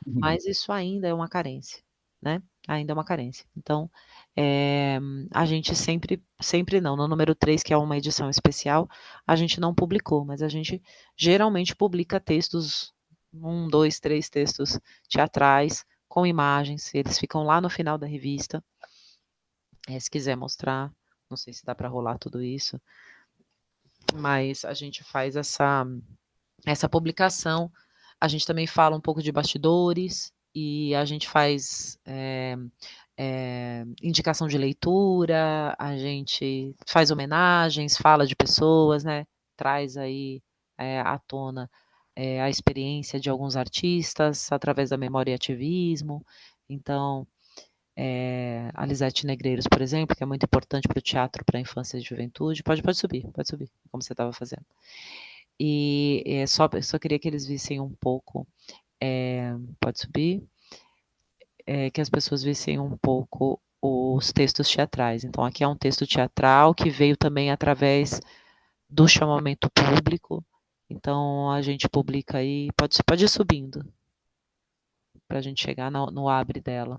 [SPEAKER 6] mas isso ainda é uma carência, né? Ainda é uma carência. Então, a gente sempre não, no número 3, que é uma edição especial, a gente não publicou, mas a gente geralmente publica textos, 1, 2, 3 textos teatrais, com imagens, eles ficam lá no final da revista. Se quiser mostrar, não sei se dá para rolar tudo isso, mas a gente faz essa publicação. A gente também fala um pouco de bastidores e a gente faz indicação de leitura, a gente faz homenagens, fala de pessoas, né? Traz aí à tona a experiência de alguns artistas através da memória e ativismo. Então, a Lisete Negreiros, por exemplo, que é muito importante para o teatro, para a infância e juventude. Pode subir, como você estava fazendo. E só queria que eles vissem um pouco, pode subir, que as pessoas vissem um pouco os textos teatrais. Então, aqui é um texto teatral que veio também através do chamamento público. Então, a gente publica aí, pode ir subindo, para a gente chegar no abre dela.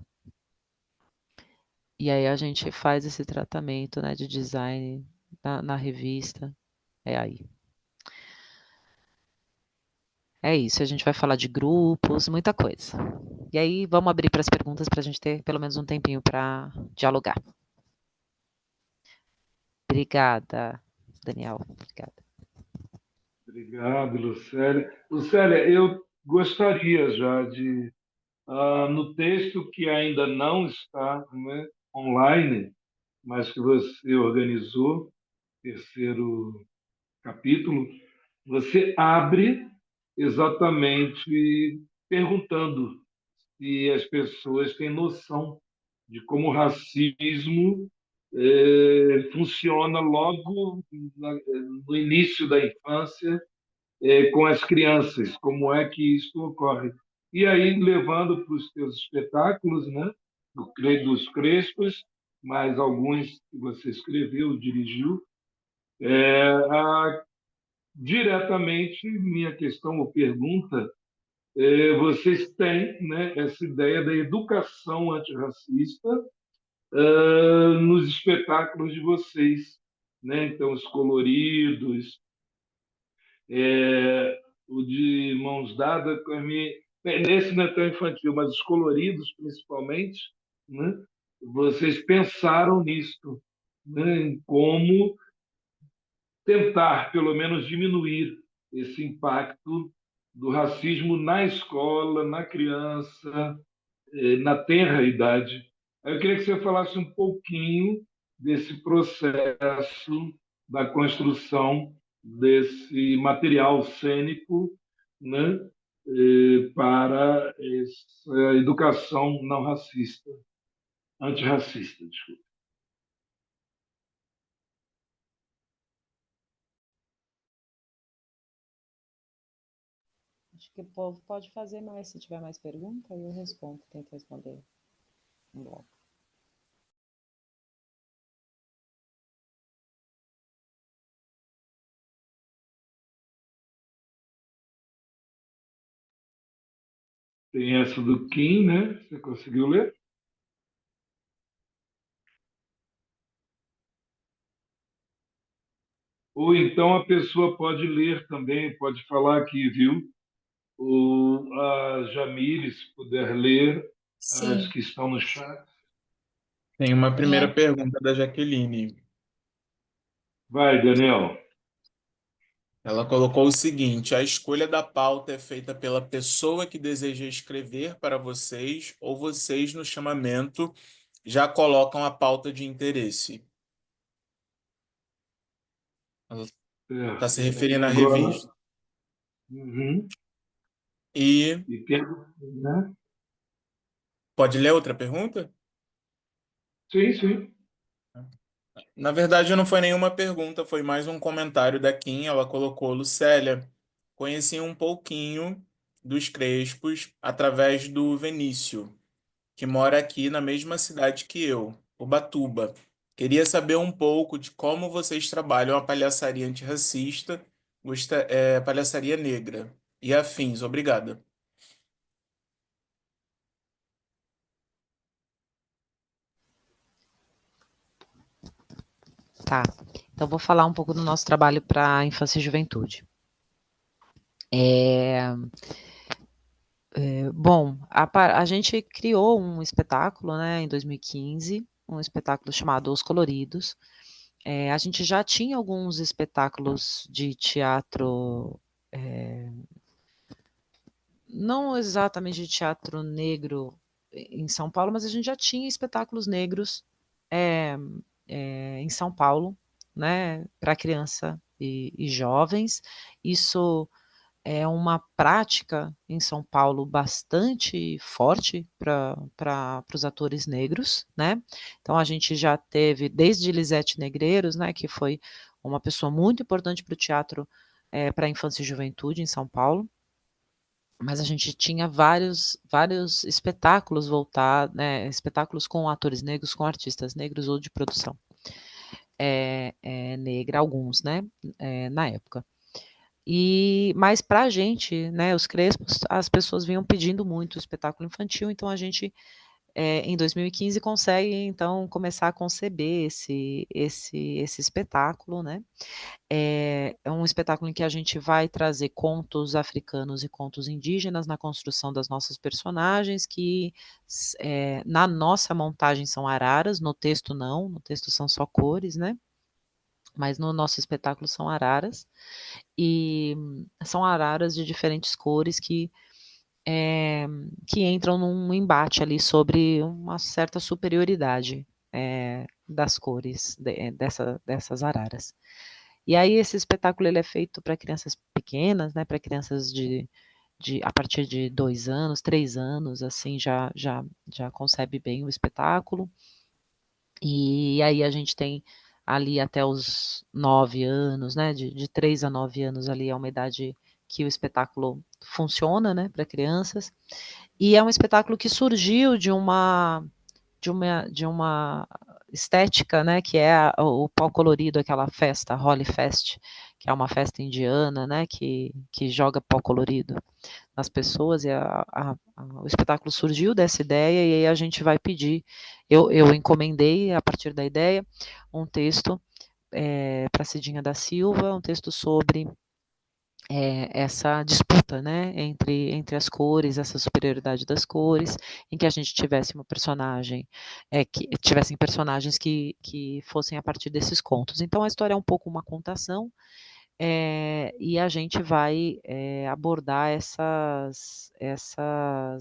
[SPEAKER 6] E aí a gente faz esse tratamento, né, de design na revista. É aí. É isso, a gente vai falar de grupos, muita coisa. E aí vamos abrir para as perguntas para a gente ter pelo menos um tempinho para dialogar. Obrigada, Daniel. Obrigada.
[SPEAKER 3] Obrigado, Lucélia. Lucélia, eu gostaria já de, no texto que ainda não está, né, online, mas que você organizou, terceiro capítulo, você abre exatamente perguntando se as pessoas têm noção de como o racismo funciona logo no início da infância com as crianças, como é que isso ocorre. E aí, levando para os teus espetáculos, né, dos Crespos, mais alguns que você escreveu, dirigiu, diretamente, minha questão ou pergunta, vocês têm, né, essa ideia da educação antirracista nos espetáculos de vocês, né? Então, os coloridos, o de mãos dadas com a minha. Nesse não é tão infantil, mas os coloridos, principalmente, né? Vocês pensaram nisso, né, em como tentar, pelo menos, diminuir esse impacto do racismo na escola, na criança, na tenra idade. Eu queria que você falasse um pouquinho desse processo da construção desse material cênico, né, para essa educação não racista, antirracista, desculpa.
[SPEAKER 6] Acho que o povo pode fazer mais, se tiver mais pergunta, eu respondo, tento responder em bloco.
[SPEAKER 3] Tem essa do Kim, né? Você conseguiu ler? Ou então a pessoa pode ler também, pode falar aqui, viu? Ou a Jamile, se puder ler as
[SPEAKER 1] Sim,
[SPEAKER 3] que estão no chat.
[SPEAKER 5] Tem uma primeira
[SPEAKER 1] é,
[SPEAKER 5] pergunta da Jaqueline.
[SPEAKER 3] Vai, Daniel.
[SPEAKER 5] Ela colocou o seguinte: a escolha da pauta é feita pela pessoa que deseja escrever para vocês, ou vocês, no chamamento, já colocam a pauta de interesse? Ela está se
[SPEAKER 3] Certo. E
[SPEAKER 5] referindo à
[SPEAKER 3] agora?
[SPEAKER 5] revista.
[SPEAKER 3] Uhum.
[SPEAKER 5] E
[SPEAKER 3] E quer, né?
[SPEAKER 5] pode ler outra pergunta?
[SPEAKER 3] Sim, sim.
[SPEAKER 5] Na verdade, não foi nenhuma pergunta, foi mais um comentário da Kim. Ela colocou: Lucélia, conheci um pouquinho dos Crespos através do Venício, que mora aqui na mesma cidade que eu, Ubatuba. Queria saber um pouco de como vocês trabalham a palhaçaria antirracista, palhaçaria negra e afins. Obrigada.
[SPEAKER 6] Tá, então vou falar um pouco do nosso trabalho para infância e juventude. Bom, a gente criou um espetáculo, né, em 2015, um espetáculo chamado Os Coloridos. A gente já tinha alguns espetáculos de teatro, não exatamente de teatro negro em São Paulo, mas a gente já tinha espetáculos negros em São Paulo, né, para criança e jovens. Isso é uma prática em São Paulo bastante forte para os atores negros, né? Então a gente já teve desde Lisete Negreiros, né, que foi uma pessoa muito importante para o teatro para a infância e juventude em São Paulo, mas a gente tinha vários espetáculos voltados, né, espetáculos com atores negros, com artistas negros ou de produção negra, alguns, né, na época. Mas para a gente, né, os Crespos, as pessoas vinham pedindo muito espetáculo infantil, então a gente, em 2015, consegue, então, começar a conceber esse espetáculo, né? É um espetáculo em que a gente vai trazer contos africanos e contos indígenas na construção das nossas personagens, que na nossa montagem são araras, no texto não, no texto são só cores, né? Mas no nosso espetáculo são araras, e são araras de diferentes cores que entram num embate ali sobre uma certa superioridade das cores dessas araras. E aí esse espetáculo ele é feito para crianças pequenas, né, para crianças a partir de 2 anos, 3 anos, assim, já concebe bem o espetáculo. E aí a gente tem ali até os 9 anos, né, de 3 a 9 anos ali é uma idade que o espetáculo funciona, né, para crianças. E é um espetáculo que surgiu de uma estética, né, que é o pó colorido, aquela festa, Holi Fest, que é uma festa indiana, né, que joga pó colorido nas pessoas, e o espetáculo surgiu dessa ideia, e aí a gente vai pedir, eu encomendei, a partir da ideia, um texto para Cidinha da Silva, um texto sobre essa disputa, né, entre as cores, essa superioridade das cores, em que a gente tivesse uma personagem, que tivessem personagens que fossem a partir desses contos. Então a história é um pouco uma contação, e a gente vai abordar essas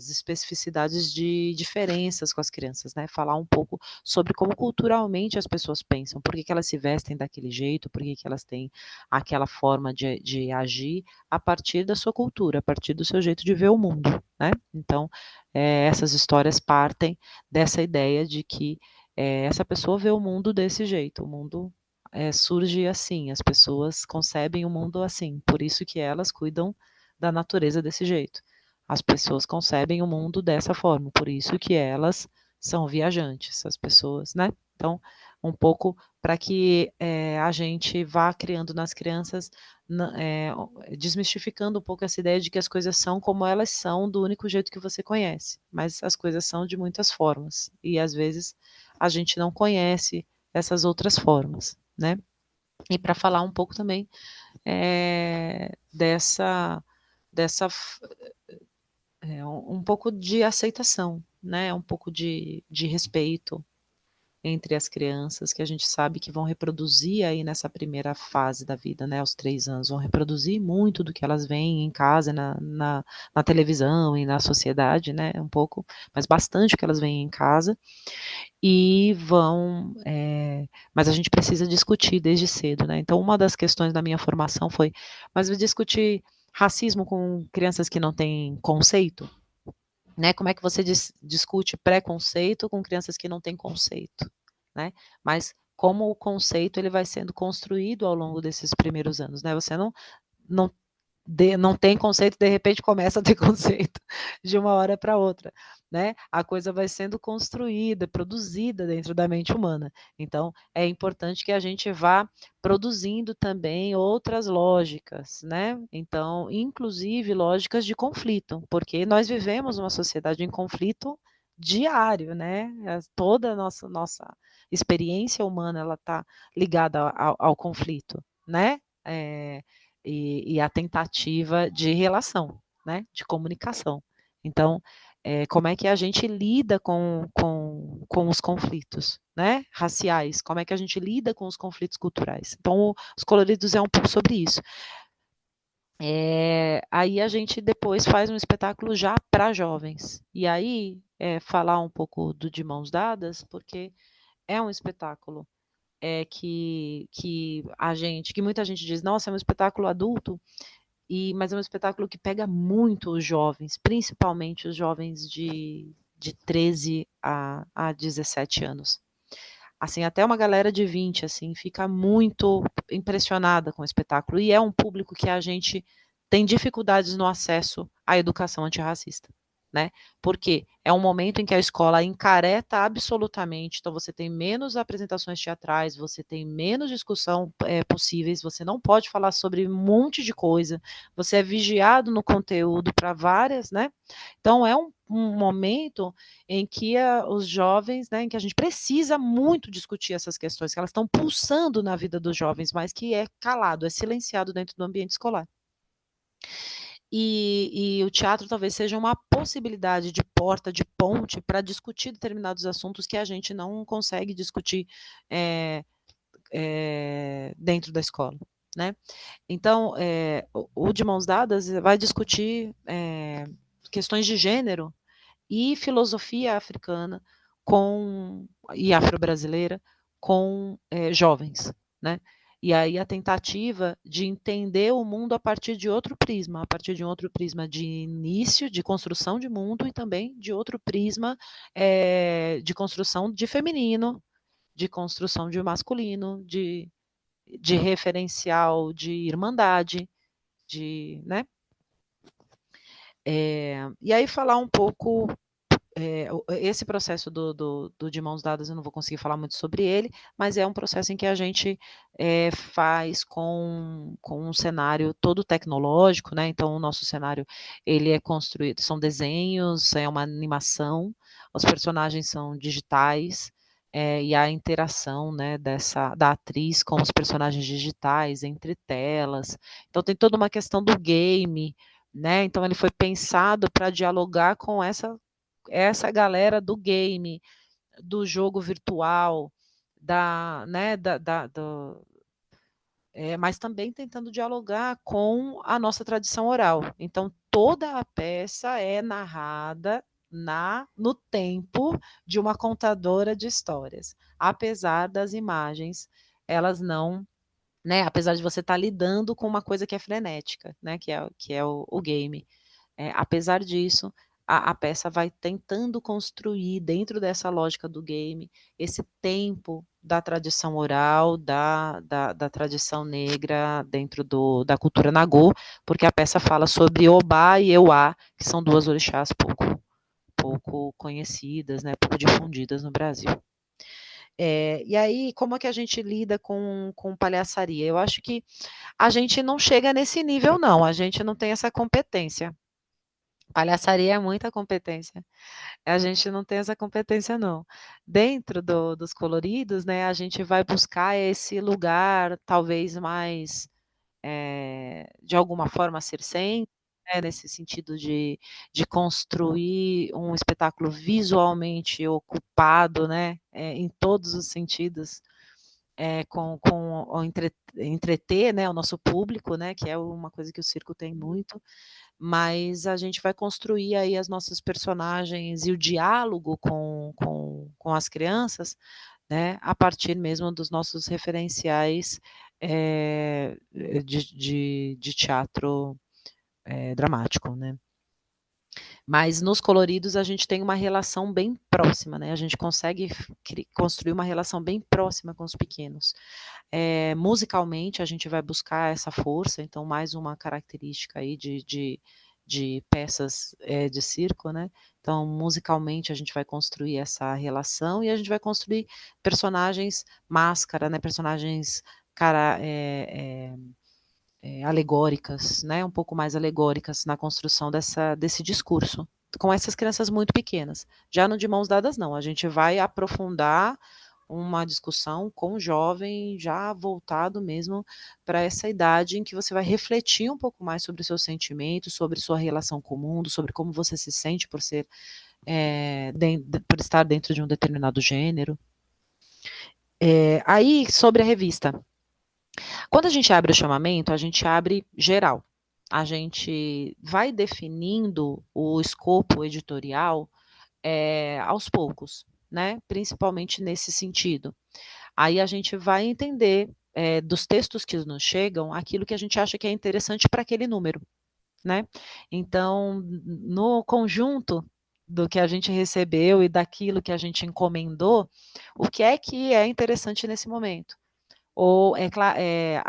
[SPEAKER 6] especificidades de diferenças com as crianças, né? Falar um pouco sobre como culturalmente as pessoas pensam, por que que elas se vestem daquele jeito, por que que elas têm aquela forma de agir a partir da sua cultura, a partir do seu jeito de ver o mundo, né? Então, essas histórias partem dessa ideia de que essa pessoa vê o mundo desse jeito, o mundo surge assim, as pessoas concebem o mundo assim, por isso que elas cuidam da natureza desse jeito. As pessoas concebem o mundo dessa forma, por isso que elas são viajantes, as pessoas, né? Então, um pouco para que a gente vá criando nas crianças, desmistificando um pouco essa ideia de que as coisas são como elas são, do único jeito que você conhece, mas as coisas são de muitas formas, e às vezes a gente não conhece essas outras formas, né? E para falar um pouco também dessa um pouco de aceitação, né? Um pouco de respeito entre as crianças, que a gente sabe que vão reproduzir aí nessa primeira fase da vida, né, aos 3 anos, vão reproduzir muito do que elas veem em casa, na televisão e na sociedade, né, um pouco, mas bastante o que elas veem em casa, e vão, mas a gente precisa discutir desde cedo, né, então uma das questões da minha formação foi, mas discutir racismo com crianças que não têm conceito, né, como é que você discute preconceito com crianças que não têm conceito, né, mas como o conceito ele vai sendo construído ao longo desses primeiros anos, né, você não não tem conceito, de repente começa a ter conceito de uma hora para outra, né? A coisa vai sendo construída, produzida dentro da mente humana. Então, é importante que a gente vá produzindo também outras lógicas, né? Então, inclusive lógicas de conflito, porque nós vivemos uma sociedade em conflito diário, né? Toda a nossa experiência humana ela está ligada ao conflito, né? E a tentativa de relação, né, de comunicação. Então, como é que a gente lida com os conflitos, né, raciais? Como é que a gente lida com os conflitos culturais? Então, os coloridos é um pouco sobre isso. Aí a gente depois faz um espetáculo já para jovens. E aí, falar um pouco do De Mãos Dadas, porque é um espetáculo que muita gente diz, nossa, é um espetáculo adulto, mas é um espetáculo que pega muito os jovens, principalmente os jovens de 13 a 17 anos. Assim, até uma galera de 20, assim, fica muito impressionada com o espetáculo, e é um público que a gente tem dificuldades no acesso à educação antirracista, né? Porque é um momento em que a escola encareta absolutamente, então você tem menos apresentações teatrais, você tem menos discussão possíveis, você não pode falar sobre um monte de coisa, você é vigiado no conteúdo para várias, né? Então é um momento em que os jovens, né, em que a gente precisa muito discutir essas questões, que elas estão pulsando na vida dos jovens, mas que é calado, é silenciado dentro do ambiente escolar. E o teatro talvez seja uma possibilidade de porta, de ponte, para discutir determinados assuntos que a gente não consegue discutir dentro da escola, né? Então, o De Mãos Dadas vai discutir questões de gênero e filosofia africana e afro-brasileira com jovens, né? E aí a tentativa de entender o mundo a partir de outro prisma, a partir de um outro prisma de início, de construção de mundo, e também de outro prisma de construção de feminino, de construção de masculino, de referencial de irmandade, né? E aí falar um pouco esse processo do De Mãos Dadas, eu não vou conseguir falar muito sobre ele, mas é um processo em que a gente faz com um cenário todo tecnológico, né? Então, o nosso cenário ele é construído, são desenhos, é uma animação, os personagens são digitais, e a interação, né, da atriz com os personagens digitais, entre telas. Então tem toda uma questão do game, né? Então ele foi pensado para dialogar com essa galera do game, do jogo virtual, né, mas também tentando dialogar com a nossa tradição oral. Então, toda a peça é narrada no tempo de uma contadora de histórias, apesar das imagens, elas não, né, apesar de você estar lidando com uma coisa que é frenética, né, que é o game. Apesar disso, a peça vai tentando construir, dentro dessa lógica do game, esse tempo da tradição oral, da tradição negra dentro da cultura nagô, porque a peça fala sobre Obá e Euá, que são duas orixás pouco conhecidas, né, pouco difundidas no Brasil. E aí, como é que a gente lida com palhaçaria? Eu acho que a gente não chega nesse nível, não, a gente não tem essa competência. Palhaçaria é muita competência. A gente não tem essa competência, não. Dentro dos coloridos, né, a gente vai buscar esse lugar, talvez mais, de alguma forma, circense, né, nesse sentido de construir um espetáculo visualmente ocupado, né, em todos os sentidos, com o entreter, né, o nosso público, né, que é uma coisa que o circo tem muito, mas a gente vai construir aí as nossas personagens e o diálogo com as crianças, né, a partir mesmo dos nossos referenciais de teatro dramático, né. Mas nos coloridos a gente tem uma relação bem próxima, né, a gente consegue construir uma relação bem próxima com os pequenos. Musicalmente a gente vai buscar essa força, então mais uma característica aí de peças de circo, né? Então, musicalmente a gente vai construir essa relação e a gente vai construir personagens máscara, né? Personagens alegóricas, né? Um pouco mais alegóricas na construção desse discurso, com essas crianças muito pequenas. Já no De Mãos Dadas, não, a gente vai aprofundar uma discussão com o jovem já voltado mesmo para essa idade em que você vai refletir um pouco mais sobre os seus sentimentos, sobre sua relação com o mundo, sobre como você se sente por ser por estar dentro de um determinado gênero. Aí, sobre a revista. Quando a gente abre o chamamento, a gente abre geral. A gente vai definindo o escopo editorial aos poucos, né? Principalmente nesse sentido. Aí a gente vai entender dos textos que nos chegam aquilo que a gente acha que é interessante para aquele número, né? Então, no conjunto do que a gente recebeu e daquilo que a gente encomendou, o que é interessante nesse momento? Ou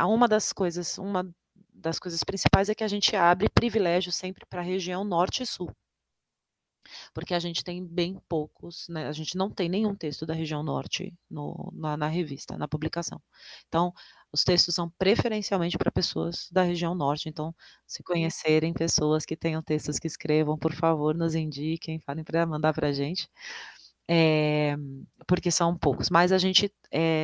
[SPEAKER 6] uma das coisas principais é que a gente abre privilégio sempre para a região norte e sul, porque a gente tem bem poucos, né, a gente não tem nenhum texto da região norte na revista, na publicação. Então, os textos são preferencialmente para pessoas da região norte, então, se conhecerem pessoas que tenham textos que escrevam, por favor, nos indiquem, falem para mandar para a gente. Porque são poucos, mas a gente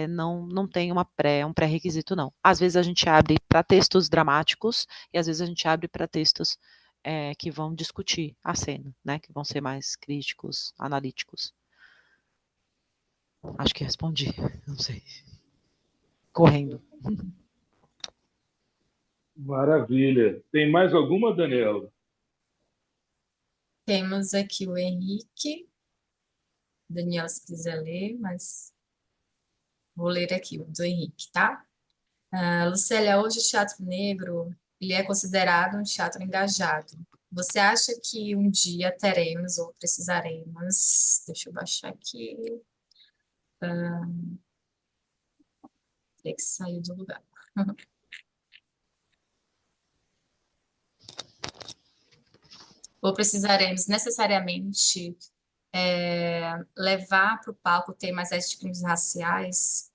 [SPEAKER 6] não tem um pré-requisito, não. Às vezes a gente abre para textos dramáticos e às vezes a gente abre para textos que vão discutir a cena, né? Que vão ser mais críticos, analíticos. Acho que respondi, não sei. Correndo.
[SPEAKER 3] Maravilha. Tem mais alguma, Daniela?
[SPEAKER 1] Temos aqui o Henrique. Daniel, se quiser ler, mas vou ler aqui o do Henrique, tá? Lucélia, hoje o teatro negro ele é considerado um teatro engajado. Você acha que um dia teremos ou precisaremos? Deixa eu baixar aqui. Tem que sair do lugar. Ou precisaremos necessariamente levar para o palco temas étnicos raciais?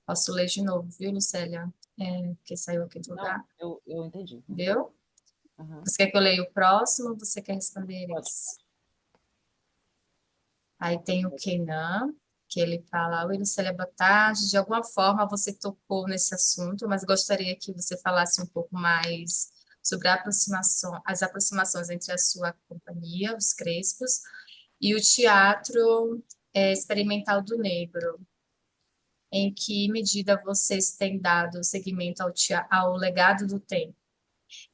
[SPEAKER 1] Posso ler de novo, viu, Lucélia? Porque saiu aqui do lugar.
[SPEAKER 6] Não, eu entendi.
[SPEAKER 1] Viu?
[SPEAKER 6] Uhum.
[SPEAKER 1] Você quer que eu leia o próximo ou você quer responder
[SPEAKER 6] Pode.
[SPEAKER 1] esse? Aí tem o Kenan, que ele fala: oi, Lucélia, boa tarde. De alguma forma você tocou nesse assunto, mas gostaria que você falasse um pouco mais sobre as aproximações entre a sua companhia, os Crespos, e o teatro experimental do negro. Em que medida vocês têm dado seguimento ao legado do tempo?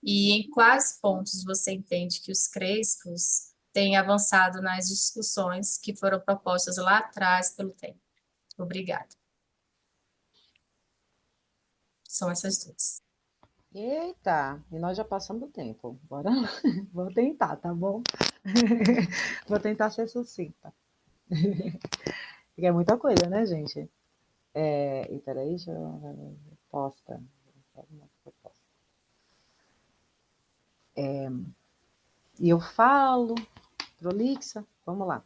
[SPEAKER 1] E em quais pontos você entende que os Crespos têm avançado nas discussões que foram propostas lá atrás pelo tempo? Obrigada. São essas duas.
[SPEAKER 6] Eita, e nós já passamos do tempo. Bora lá. Vou tentar, tá bom? Vou tentar ser sucinta. Porque é muita coisa, né, gente? E peraí, deixa eu... Posta. E eu falo, prolixa, vamos lá.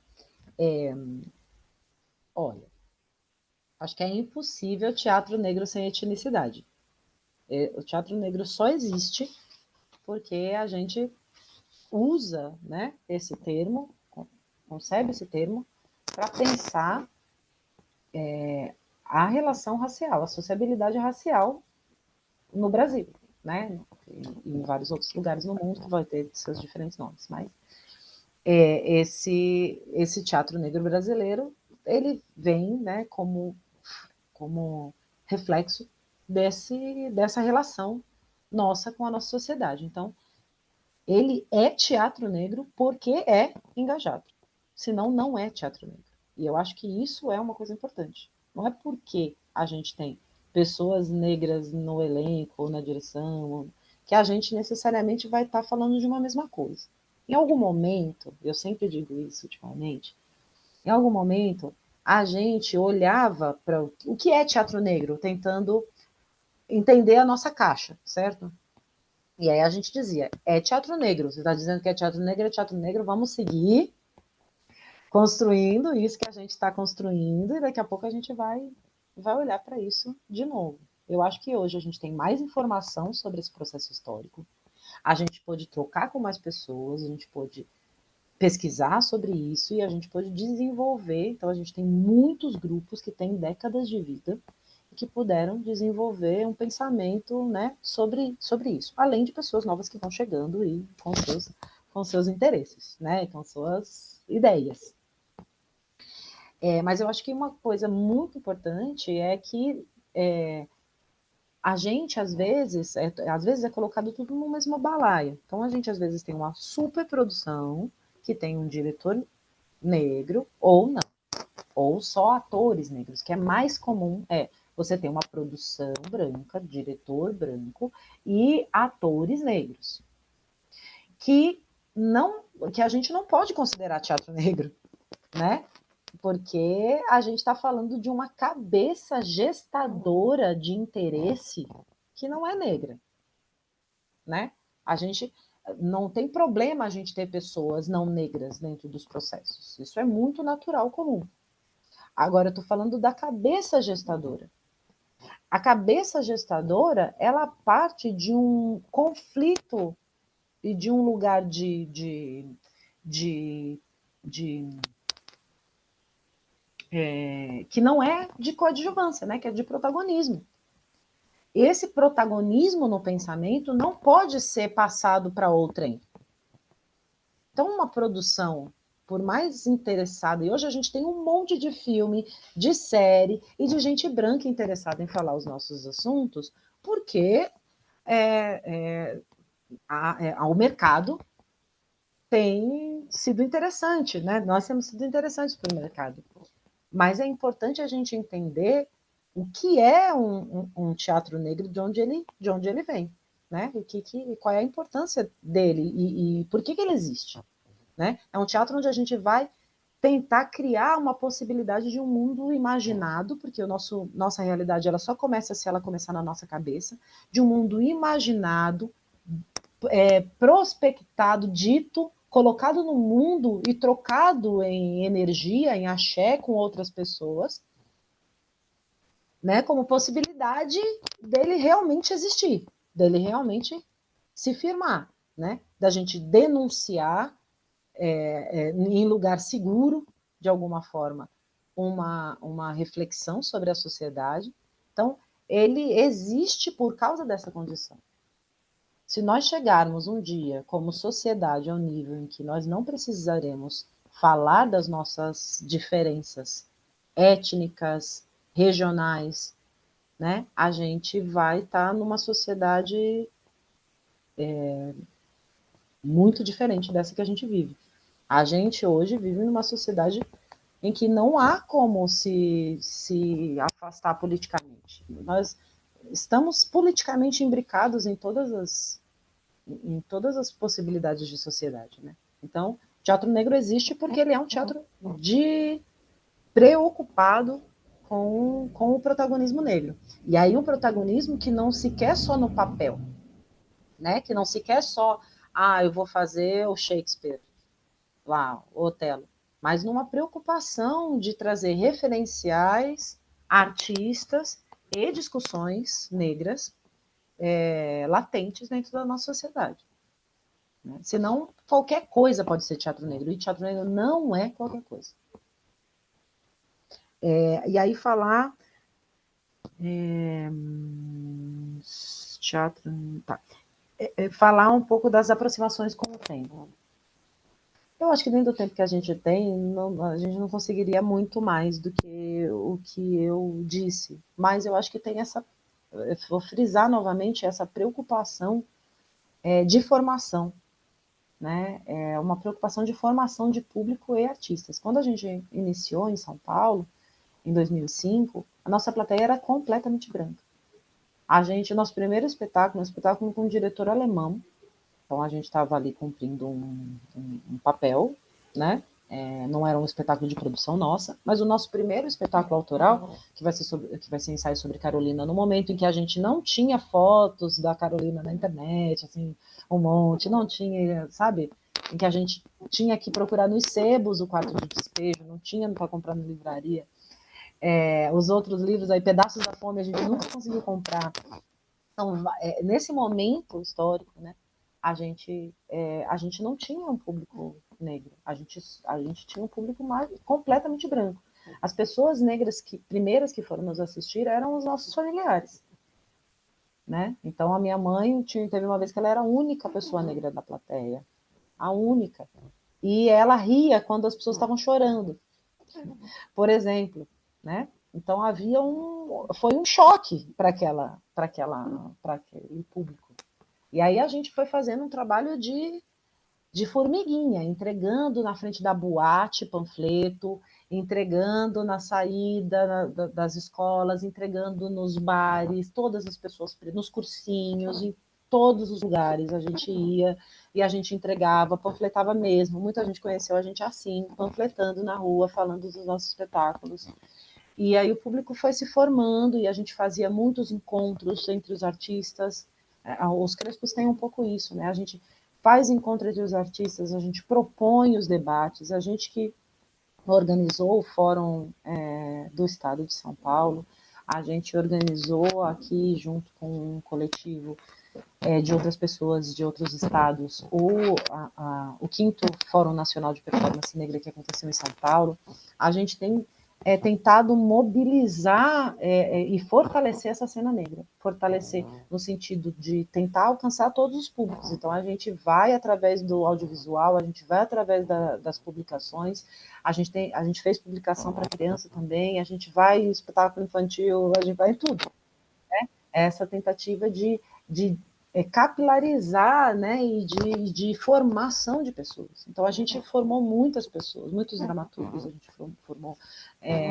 [SPEAKER 6] Olha, acho que é impossível teatro negro sem etnicidade. O teatro negro só existe porque a gente usa, né, esse termo, concebe esse termo, para pensar a relação racial, a sociabilidade racial no Brasil, né, e em vários outros lugares no mundo que vai ter seus diferentes nomes, mas esse teatro negro brasileiro, ele vem, né, como reflexo dessa relação nossa com a nossa sociedade. Então, ele é teatro negro porque é engajado. Senão, não é teatro negro. E eu acho que isso é uma coisa importante. Não é porque a gente tem pessoas negras no elenco ou na direção que a gente necessariamente vai estar falando de uma mesma coisa. Em algum momento, eu sempre digo isso ultimamente, em algum momento a gente olhava para o que é teatro negro, tentando entender a nossa caixa, certo? E aí a gente dizia, é teatro negro, você está dizendo que é teatro negro, vamos seguir construindo isso que a gente está construindo e daqui a pouco a gente vai olhar para isso de novo. Eu acho que hoje a gente tem mais informação sobre esse processo histórico, a gente pode trocar com mais pessoas, a gente pode pesquisar sobre isso e a gente pode desenvolver. Então, a gente tem muitos grupos que têm décadas de vida e que puderam desenvolver um pensamento, né, sobre isso, além de pessoas novas que vão chegando e com seus interesses, né, com suas ideias. Mas eu acho que uma coisa muito importante é que a gente, às vezes é colocado tudo no mesmo balaio. Então, a gente, às vezes, tem uma superprodução que tem um diretor negro ou não, ou só atores negros, que é mais comum, você ter uma produção branca, diretor branco e atores negros, que a gente não pode considerar teatro negro, né? Porque a gente está falando de uma cabeça gestadora de interesse que não é negra, né? A gente não tem problema a gente ter pessoas não negras dentro dos processos. Isso é muito natural, comum. Agora eu estou falando da cabeça gestadora. A cabeça gestadora, ela parte de um conflito e de um lugar que não é de coadjuvância, né? Que é de protagonismo. Esse protagonismo no pensamento não pode ser passado para outrem. Então, uma produção, por mais interessada, e hoje a gente tem um monte de filme, de série e de gente branca interessada em falar os nossos assuntos, porque o mercado tem sido interessante, né? Nós temos sido interessantes para o mercado. Mas é importante a gente entender o que é um teatro negro, de onde ele vem, né? Qual é a importância dele e por que ele existe, né? É um teatro onde a gente vai tentar criar uma possibilidade de um mundo imaginado, porque nossa realidade ela só começa se ela começar na nossa cabeça, de um mundo imaginado, prospectado, dito, colocado no mundo e trocado em energia, em axé com outras pessoas, né, como possibilidade dele realmente existir, dele realmente se firmar, né, da gente denunciar em lugar seguro, de alguma forma, uma reflexão sobre a sociedade. Então, ele existe por causa dessa condição. Se nós chegarmos um dia, como sociedade, ao nível em que nós não precisaremos falar das nossas diferenças étnicas, regionais, né? A gente vai estar numa sociedade muito diferente dessa que a gente vive. A gente hoje vive numa sociedade em que não há como se afastar politicamente. Nós estamos politicamente imbricados em todas as possibilidades de sociedade, né? Então, o teatro negro existe porque ele é um teatro preocupado com o protagonismo negro. E aí um protagonismo que não se quer só no papel, né? Que não se quer só, eu vou fazer o Shakespeare lá, o Otelo, mas numa preocupação de trazer referenciais, artistas e discussões negras latentes dentro da nossa sociedade. Né? Senão, qualquer coisa pode ser teatro negro, e teatro negro não é qualquer coisa. E aí falar... teatro... Tá. Falar um pouco das aproximações com o tempo. Eu acho que dentro do tempo que a gente tem, a gente não conseguiria muito mais do que o que eu disse. Mas eu acho que tem essa... Vou frisar novamente essa preocupação de formação, né? É uma preocupação de formação de público e artistas. Quando a gente iniciou em São Paulo, em 2005, a nossa plateia era completamente branca. Nosso primeiro espetáculo, um espetáculo com um diretor alemão, então a gente estava ali cumprindo um papel, né? Não era um espetáculo de produção nossa, mas o nosso primeiro espetáculo autoral, que vai ser ensaio sobre Carolina, no momento em que a gente não tinha fotos da Carolina na internet, assim, um monte, não tinha, sabe? Em que a gente tinha que procurar nos sebos o quarto de despejo, não tinha para comprar na livraria. Os outros livros aí, Pedaços da Fome, a gente nunca conseguiu comprar. Então, nesse momento histórico, né, a gente não tinha um público negro, a gente tinha um público completamente branco. As pessoas negras primeiras que foram nos assistir eram os nossos familiares, né? Então, a minha mãe teve uma vez que ela era a única pessoa negra da plateia, a única, e ela ria quando as pessoas estavam chorando, por exemplo, né? Então foi um choque para aquele público. E aí a gente foi fazendo um trabalho de formiguinha, entregando na frente da boate panfleto, entregando na saída das escolas, entregando nos bares, todas as pessoas, nos cursinhos, em todos os lugares a gente ia e a gente entregava, panfletava mesmo. Muita gente conheceu a gente assim, panfletando na rua, falando dos nossos espetáculos. E aí o público foi se formando e a gente fazia muitos encontros entre os artistas. Os Crespos têm um pouco isso, né? A gente faz encontro entre os artistas, a gente propõe os debates, a gente que organizou o Fórum do Estado de São Paulo, a gente organizou aqui, junto com um coletivo de outras pessoas de outros estados, o 5º Fórum Nacional de Performance Negra que aconteceu em São Paulo. A gente tem tentado mobilizar e fortalecer essa cena negra, fortalecer no sentido de tentar alcançar todos os públicos. Então, a gente vai através do audiovisual, a gente vai através das publicações, a gente fez publicação para criança também, a gente vai em espetáculo infantil, a gente vai em tudo. Né? Essa tentativa de capilarizar, né, e de formação de pessoas. Então, a gente formou muitas pessoas, muitos dramaturgos, a gente formou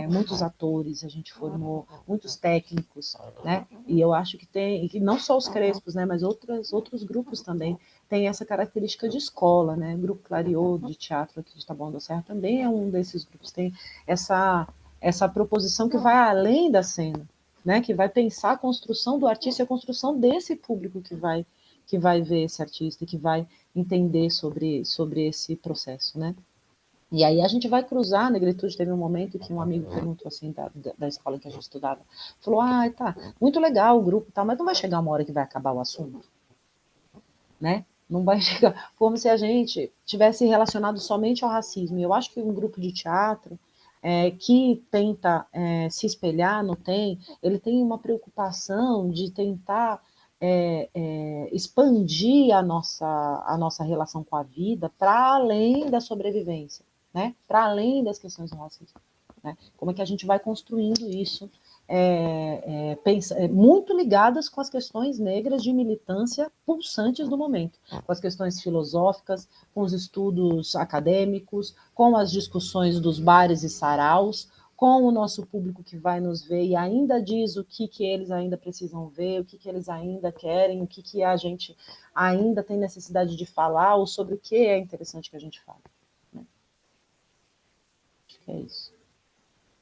[SPEAKER 6] muitos atores, a gente formou muitos técnicos, né, e eu acho que não só os Crespos, né, mas outros grupos também têm essa característica de escola, né, o Grupo Clariô de teatro aqui de Taboão da Serra também é um desses grupos, tem essa proposição que vai além da cena, né, que vai pensar a construção do artista e a construção desse público que vai ver esse artista e que vai entender sobre esse processo, né? E aí a gente vai cruzar, a negritude teve um momento que um amigo perguntou assim, da escola em que a gente estudava, falou, tá, muito legal o grupo, tá, mas não vai chegar uma hora que vai acabar o assunto, né? Não vai chegar como se a gente tivesse relacionado somente ao racismo. E eu acho que um grupo de teatro que tenta se espelhar no TEM, ele tem uma preocupação de tentar expandir a nossa relação com a vida para além da sobrevivência, né? Para além das questões do racismo. Né? Como é que a gente vai construindo isso, muito ligadas com as questões negras de militância pulsantes do momento, com as questões filosóficas, com os estudos acadêmicos, com as discussões dos bares e saraus, com o nosso público que vai nos ver e ainda diz o que eles ainda precisam ver, o que eles ainda querem, o que a gente ainda tem necessidade de falar, ou sobre o que é interessante que a gente fale. Né? Acho que é isso.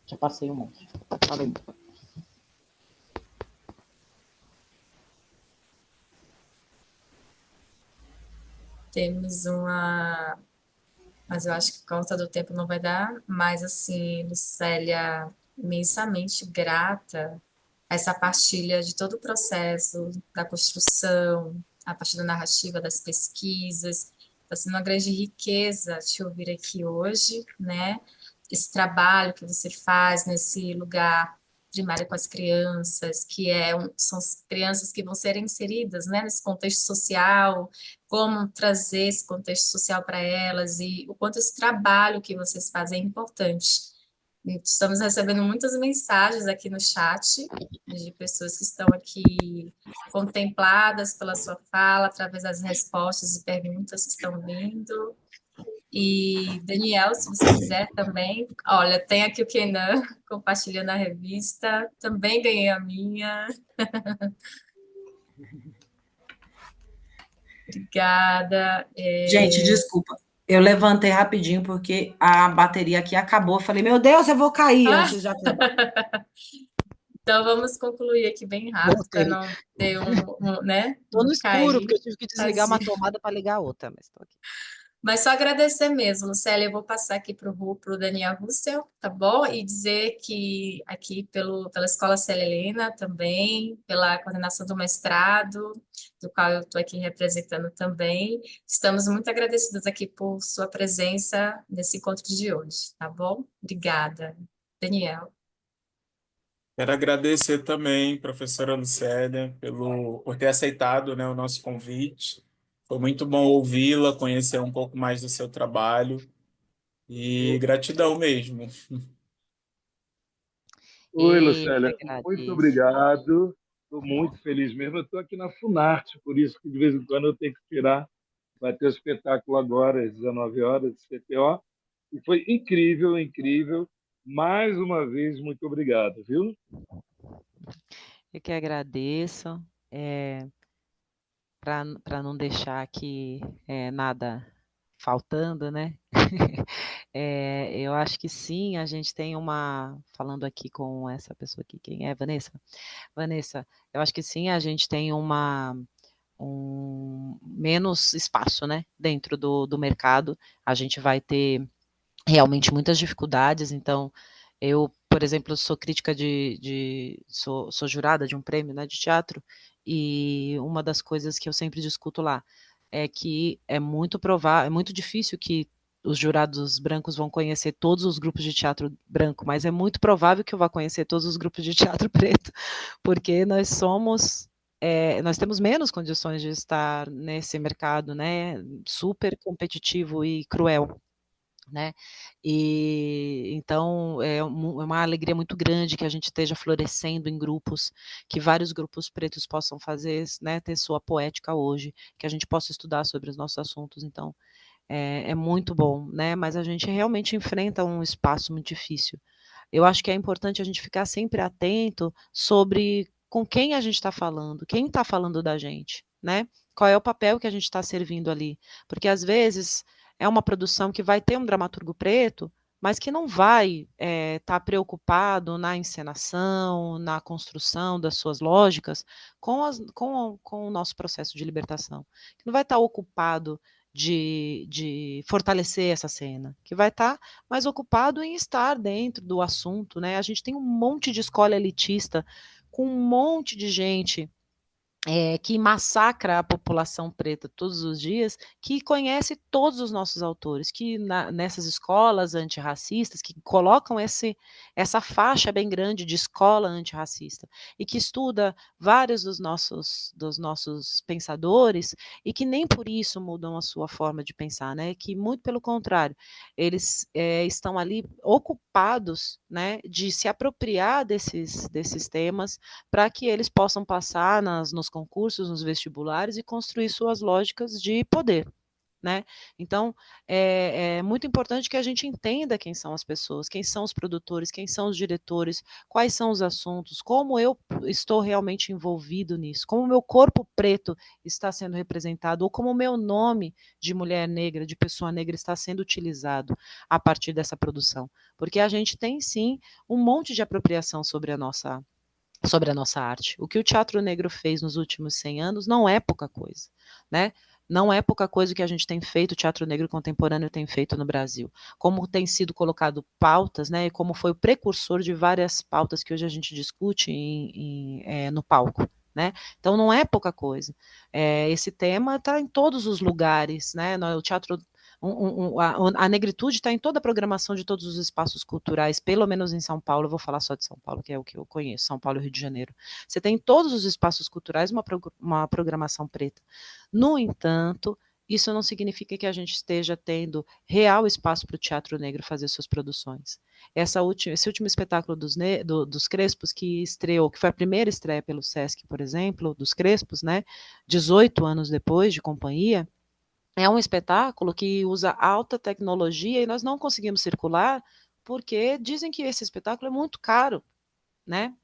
[SPEAKER 6] Já passei um monte. Falei.
[SPEAKER 1] Temos uma... Mas eu acho que por conta do tempo não vai dar. Mas, assim, Lucélia, imensamente grata a essa partilha de todo o processo da construção, a partir da narrativa, das pesquisas. Está sendo uma grande riqueza te ouvir aqui hoje, né? Esse trabalho que você faz nesse lugar primário com as crianças, são as crianças que vão ser inseridas, né, nesse contexto social, como trazer esse contexto social para elas e o quanto esse trabalho que vocês fazem é importante. Estamos recebendo muitas mensagens aqui no chat de pessoas que estão aqui contempladas pela sua fala, através das respostas e perguntas que estão vindo. E, Daniel, se você quiser também, olha, tem aqui o Kenan compartilhando a revista, também ganhei a minha. Obrigada.
[SPEAKER 7] Gente, desculpa. Eu levantei rapidinho porque a bateria aqui acabou. Eu falei, meu Deus, eu vou cair antes de acabar.
[SPEAKER 1] Então, vamos concluir aqui bem rápido, para não ter né?
[SPEAKER 6] Estou no escuro,
[SPEAKER 1] Cair.
[SPEAKER 6] porque eu tive que desligar uma tomada para ligar outra, mas estou aqui.
[SPEAKER 1] Mas só agradecer mesmo, Lucélia, eu vou passar aqui para o Daniel Russell, tá bom? E dizer que aqui pela Escola Célia Helena também, pela coordenação do mestrado, do qual eu estou aqui representando também, estamos muito agradecidos aqui por sua presença nesse encontro de hoje, tá bom? Obrigada. Daniel.
[SPEAKER 5] Quero agradecer também, professora Lucélia, por ter aceitado, né, o nosso convite. Foi muito bom ouvi-la, conhecer um pouco mais do seu trabalho e gratidão mesmo.
[SPEAKER 3] Oi, Lucélia. Muito obrigado. Estou muito feliz mesmo. Eu estou aqui na Funarte, por isso que de vez em quando eu tenho que tirar. Vai ter o espetáculo agora, às 19 horas, CTO. E foi incrível, incrível. Mais uma vez, muito obrigado, viu?
[SPEAKER 6] Eu que agradeço. Para não deixar aqui nada faltando, né? Eu acho que sim, a gente tem falando aqui com essa pessoa aqui, quem é? Vanessa? Vanessa, eu acho que sim, a gente tem menos espaço, né? Dentro do mercado, a gente vai ter realmente muitas dificuldades, então eu, por exemplo, sou crítica sou jurada de um prêmio, né, de teatro, e uma das coisas que eu sempre discuto lá é que é muito difícil que os jurados brancos vão conhecer todos os grupos de teatro branco, mas é muito provável que eu vá conhecer todos os grupos de teatro preto, porque nós temos menos condições de estar nesse mercado, né, super competitivo e cruel. Né? E então é uma alegria muito grande que a gente esteja florescendo em grupos, que vários grupos pretos possam fazer, né, ter sua poética hoje, que a gente possa estudar sobre os nossos assuntos. Então é muito bom, né? Mas a gente realmente enfrenta um espaço muito difícil. Eu acho que é importante a gente ficar sempre atento sobre com quem a gente está falando, quem está falando da gente, né? Qual é o papel que a gente está servindo ali? Porque às vezes é uma produção que vai ter um dramaturgo preto, mas que não vai estar preocupado na encenação, na construção das suas lógicas com o nosso processo de libertação. Que não vai estar ocupado de fortalecer essa cena, que vai estar mais ocupado em estar dentro do assunto, né? A gente tem um monte de escola elitista com um monte de gente que massacra a população preta todos os dias, que conhece todos os nossos autores, que nessas escolas antirracistas, que colocam essa faixa bem grande de escola antirracista, e que estuda vários dos nossos pensadores, e que nem por isso mudam a sua forma de pensar, né? Que, muito pelo contrário, eles estão ali ocupados, né, de se apropriar desses temas, para que eles possam passar nos concursos, nos vestibulares e construir suas lógicas de poder, né? Então, é muito importante que a gente entenda quem são as pessoas, quem são os produtores, quem são os diretores, quais são os assuntos, como eu estou realmente envolvido nisso, como o meu corpo preto está sendo representado, ou como o meu nome de mulher negra, de pessoa negra, está sendo utilizado a partir dessa produção. Porque a gente tem, sim, um monte de apropriação sobre a nossa arte. O que o teatro negro fez nos últimos 100 anos não é pouca coisa, né? Não é pouca coisa o que a gente tem feito, o teatro negro contemporâneo tem feito no Brasil. Como tem sido colocado pautas, né? E como foi o precursor de várias pautas que hoje a gente discute no palco, né? Então não é pouca coisa. Esse tema está em todos os lugares, né? O teatro a negritude está em toda a programação de todos os espaços culturais, pelo menos em São Paulo. Eu vou falar só de São Paulo, que é o que eu conheço, São Paulo e Rio de Janeiro. Você tem em todos os espaços culturais uma programação preta. No entanto, isso não significa que a gente esteja tendo real espaço para o teatro negro fazer suas produções. Esse último espetáculo dos Crespos, que estreou, que foi a primeira estreia pelo Sesc, por exemplo, dos Crespos, né, 18 anos depois de companhia, é um espetáculo que usa alta tecnologia e nós não conseguimos circular porque dizem que esse espetáculo é muito caro, né?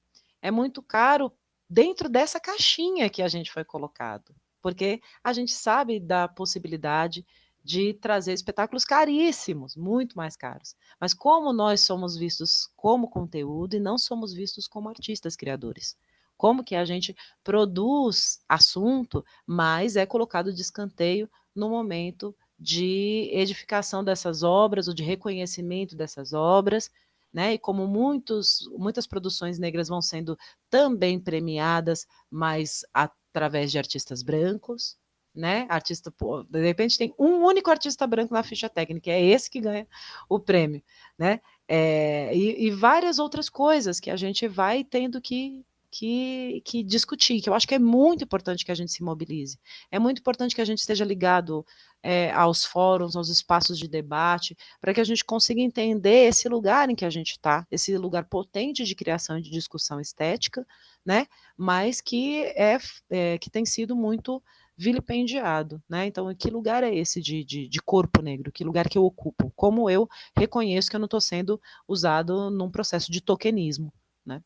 [SPEAKER 6] É muito caro dentro dessa caixinha que a gente foi colocado, porque a gente sabe da possibilidade de trazer espetáculos caríssimos, muito mais caros. Mas como nós somos vistos como conteúdo e não somos vistos como artistas criadores? Como que a gente produz assunto, mas é colocado de escanteio no momento de edificação dessas obras, ou de reconhecimento dessas obras, né? E como muitas produções negras vão sendo também premiadas, mas através de artistas brancos, né? De repente tem um único artista branco na ficha técnica, é esse que ganha o prêmio, né? E várias outras coisas que a gente vai tendo que discutir, que eu acho que é muito importante que a gente se mobilize. É muito importante que a gente esteja ligado aos fóruns, aos espaços de debate, para que a gente consiga entender esse lugar em que a gente está, esse lugar potente de criação e de discussão estética, né? Mas que tem sido muito vilipendiado, né? Então, que lugar é esse de corpo negro? Que lugar que eu ocupo? Como eu reconheço que eu não estou sendo usado num processo de tokenismo, né?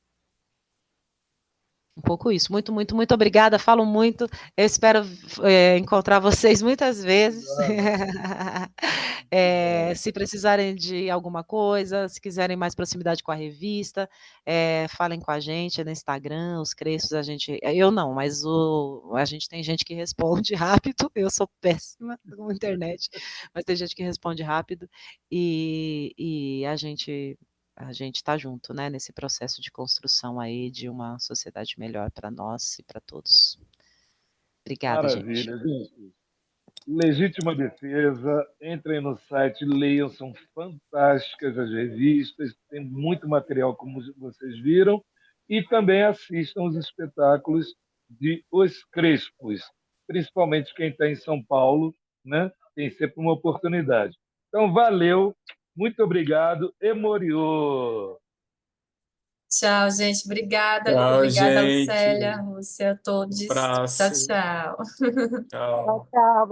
[SPEAKER 6] Um pouco isso. Muito, muito, muito obrigada. Falo muito. Eu espero encontrar vocês muitas vezes. Se precisarem de alguma coisa, se quiserem mais proximidade com a revista, falem com a gente no Instagram, os Crespos, eu não, mas a gente tem gente que responde rápido. Eu sou péssima com a internet, mas tem gente que responde rápido e a gente está junto, né, nesse processo de construção aí de uma sociedade melhor para nós e para todos. Obrigada, gente.
[SPEAKER 3] Maravilha, gente. Legítima Defesa, entrem no site, leiam, são fantásticas as revistas, tem muito material, como vocês viram, e também assistam os espetáculos de Os Crespos, principalmente quem está em São Paulo, né? Tem sempre uma oportunidade. Então, valeu, muito obrigado, e Moriô!
[SPEAKER 1] Tchau, gente. Obrigada.
[SPEAKER 5] Tchau,
[SPEAKER 1] Obrigada,
[SPEAKER 5] gente.
[SPEAKER 1] Lucélia, Lúcia, a todos. Tchau,
[SPEAKER 5] Abraço.
[SPEAKER 1] tchau.
[SPEAKER 5] Tchau.
[SPEAKER 7] Tchau.